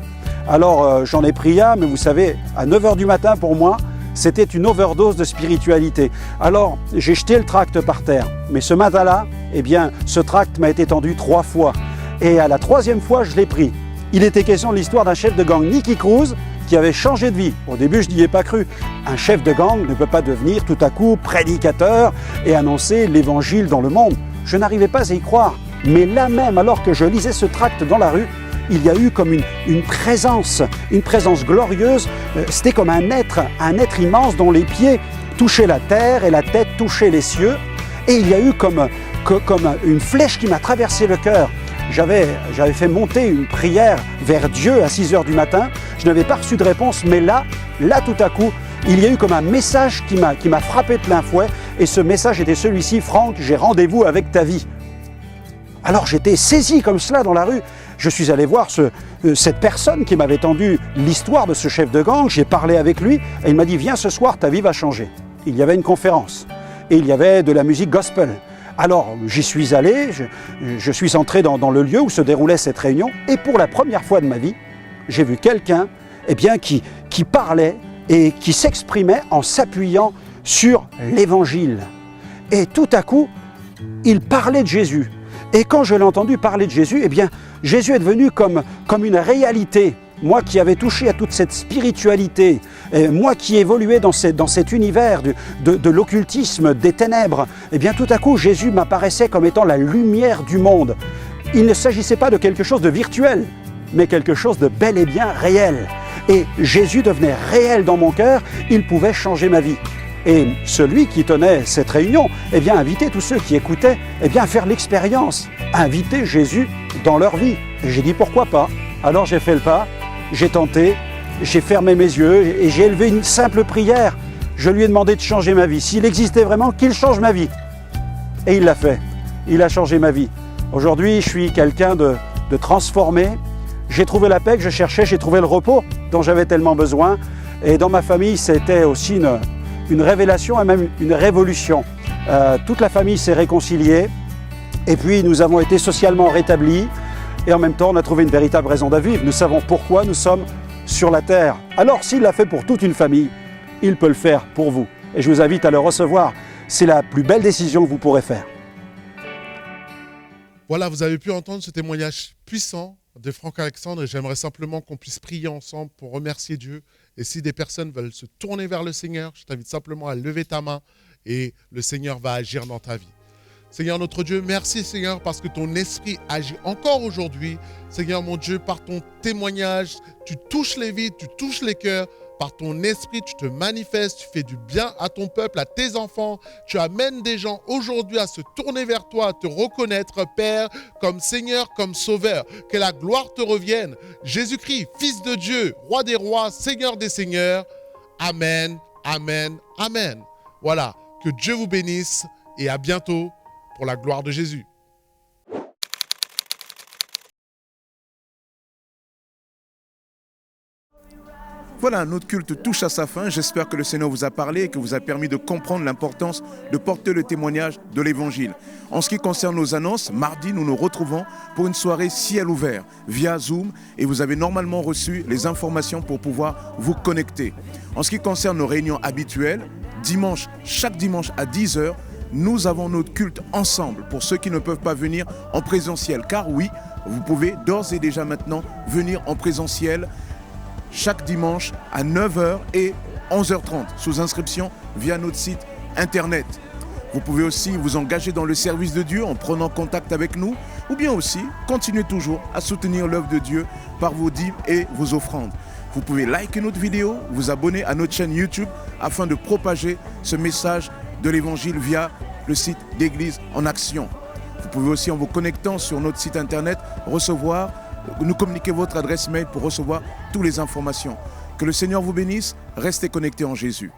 Alors j'en ai pris un, mais vous savez, à 9 h du matin pour moi, c'était une overdose de spiritualité. Alors j'ai jeté le tract par terre. Mais ce matin-là, eh bien, ce tract m'a été tendu 3 fois. Et à la 3e fois, je l'ai pris. Il était question de l'histoire d'un chef de gang, Nicky Cruz, qui avait changé de vie. Au début, je n'y ai pas cru. Un chef de gang ne peut pas devenir tout à coup prédicateur et annoncer l'évangile dans le monde. Je n'arrivais pas à y croire. Mais là même, alors que je lisais ce tract dans la rue, il y a eu comme une présence glorieuse. C'était comme un être immense dont les pieds touchaient la terre et la tête touchait les cieux. Et il y a eu comme une flèche qui m'a traversé le cœur. J'avais fait monter une prière vers Dieu à 6 h du matin. Je n'avais pas reçu de réponse, mais là, tout à coup, il y a eu comme un message qui m'a frappé de plein fouet. Et ce message était celui-ci, Franck, j'ai rendez-vous avec ta vie. Alors j'étais saisi comme cela dans la rue. Je suis allé voir cette personne qui m'avait tendu l'histoire de ce chef de gang. J'ai parlé avec lui et il m'a dit, viens ce soir, ta vie va changer. Il y avait une conférence et il y avait de la musique gospel. Alors j'y suis allé, je suis entré dans le lieu où se déroulait cette réunion et pour la première fois de ma vie, j'ai vu quelqu'un qui parlait et qui s'exprimait en s'appuyant sur l'Évangile. Et tout à coup, il parlait de Jésus. Et quand je l'ai entendu parler de Jésus, eh bien, Jésus est devenu comme une réalité. Moi qui avais touché à toute cette spiritualité, moi qui évoluais dans cet univers de l'occultisme, des ténèbres, eh bien tout à coup Jésus m'apparaissait comme étant la lumière du monde. Il ne s'agissait pas de quelque chose de virtuel, mais quelque chose de bel et bien réel. Et Jésus devenait réel dans mon cœur, il pouvait changer ma vie. Et celui qui tenait cette réunion, eh bien, invitait tous ceux qui écoutaient à faire l'expérience, inviter Jésus dans leur vie. Et j'ai dit pourquoi pas. Alors j'ai fait le pas, j'ai tenté, j'ai fermé mes yeux et j'ai élevé une simple prière. Je lui ai demandé de changer ma vie. S'il existait vraiment, qu'il change ma vie. Et il l'a fait. Il a changé ma vie. Aujourd'hui, je suis quelqu'un de transformé. J'ai trouvé la paix que je cherchais, j'ai trouvé le repos dont j'avais tellement besoin. Et dans ma famille, c'était aussi une révélation et même une révolution. Toute la famille s'est réconciliée et puis nous avons été socialement rétablis et en même temps on a trouvé une véritable raison de vivre. Nous savons pourquoi nous sommes sur la terre. Alors s'il l'a fait pour toute une famille, il peut le faire pour vous. Et je vous invite à le recevoir. C'est la plus belle décision que vous pourrez faire. Voilà, vous avez pu entendre ce témoignage puissant de Franck Alexandre et j'aimerais simplement qu'on puisse prier ensemble pour remercier Dieu. Et si des personnes veulent se tourner vers le Seigneur, je t'invite simplement à lever ta main et le Seigneur va agir dans ta vie. Seigneur notre Dieu, merci Seigneur parce que ton esprit agit encore aujourd'hui. Seigneur mon Dieu, par ton témoignage, tu touches les vies, tu touches les cœurs. Par ton esprit, tu te manifestes, tu fais du bien à ton peuple, à tes enfants. Tu amènes des gens aujourd'hui à se tourner vers toi, à te reconnaître, Père, comme Seigneur, comme Sauveur. Que la gloire te revienne. Jésus-Christ, Fils de Dieu, Roi des rois, Seigneur des seigneurs. Amen, amen, amen. Voilà, que Dieu vous bénisse et à bientôt pour la gloire de Jésus. Voilà, notre culte touche à sa fin. J'espère que le Seigneur vous a parlé et que vous a permis de comprendre l'importance de porter le témoignage de l'Évangile. En ce qui concerne nos annonces, mardi, nous nous retrouvons pour une soirée ciel ouvert via Zoom et vous avez normalement reçu les informations pour pouvoir vous connecter. En ce qui concerne nos réunions habituelles, dimanche, chaque dimanche à 10h, nous avons notre culte ensemble pour ceux qui ne peuvent pas venir en présentiel. Car oui, vous pouvez d'ores et déjà maintenant venir en présentiel chaque dimanche à 9h et 11h30 sous inscription via notre site internet. Vous pouvez aussi vous engager dans le service de Dieu en prenant contact avec nous ou bien aussi continuer toujours à soutenir l'œuvre de Dieu par vos dîmes et vos offrandes. Vous pouvez liker notre vidéo, vous abonner à notre chaîne YouTube afin de propager ce message de l'Évangile via le site d'Église en Action. Vous pouvez aussi, en vous connectant sur notre site internet, nous communiquer votre adresse mail pour recevoir toutes les informations. Que le Seigneur vous bénisse, restez connectés en Jésus.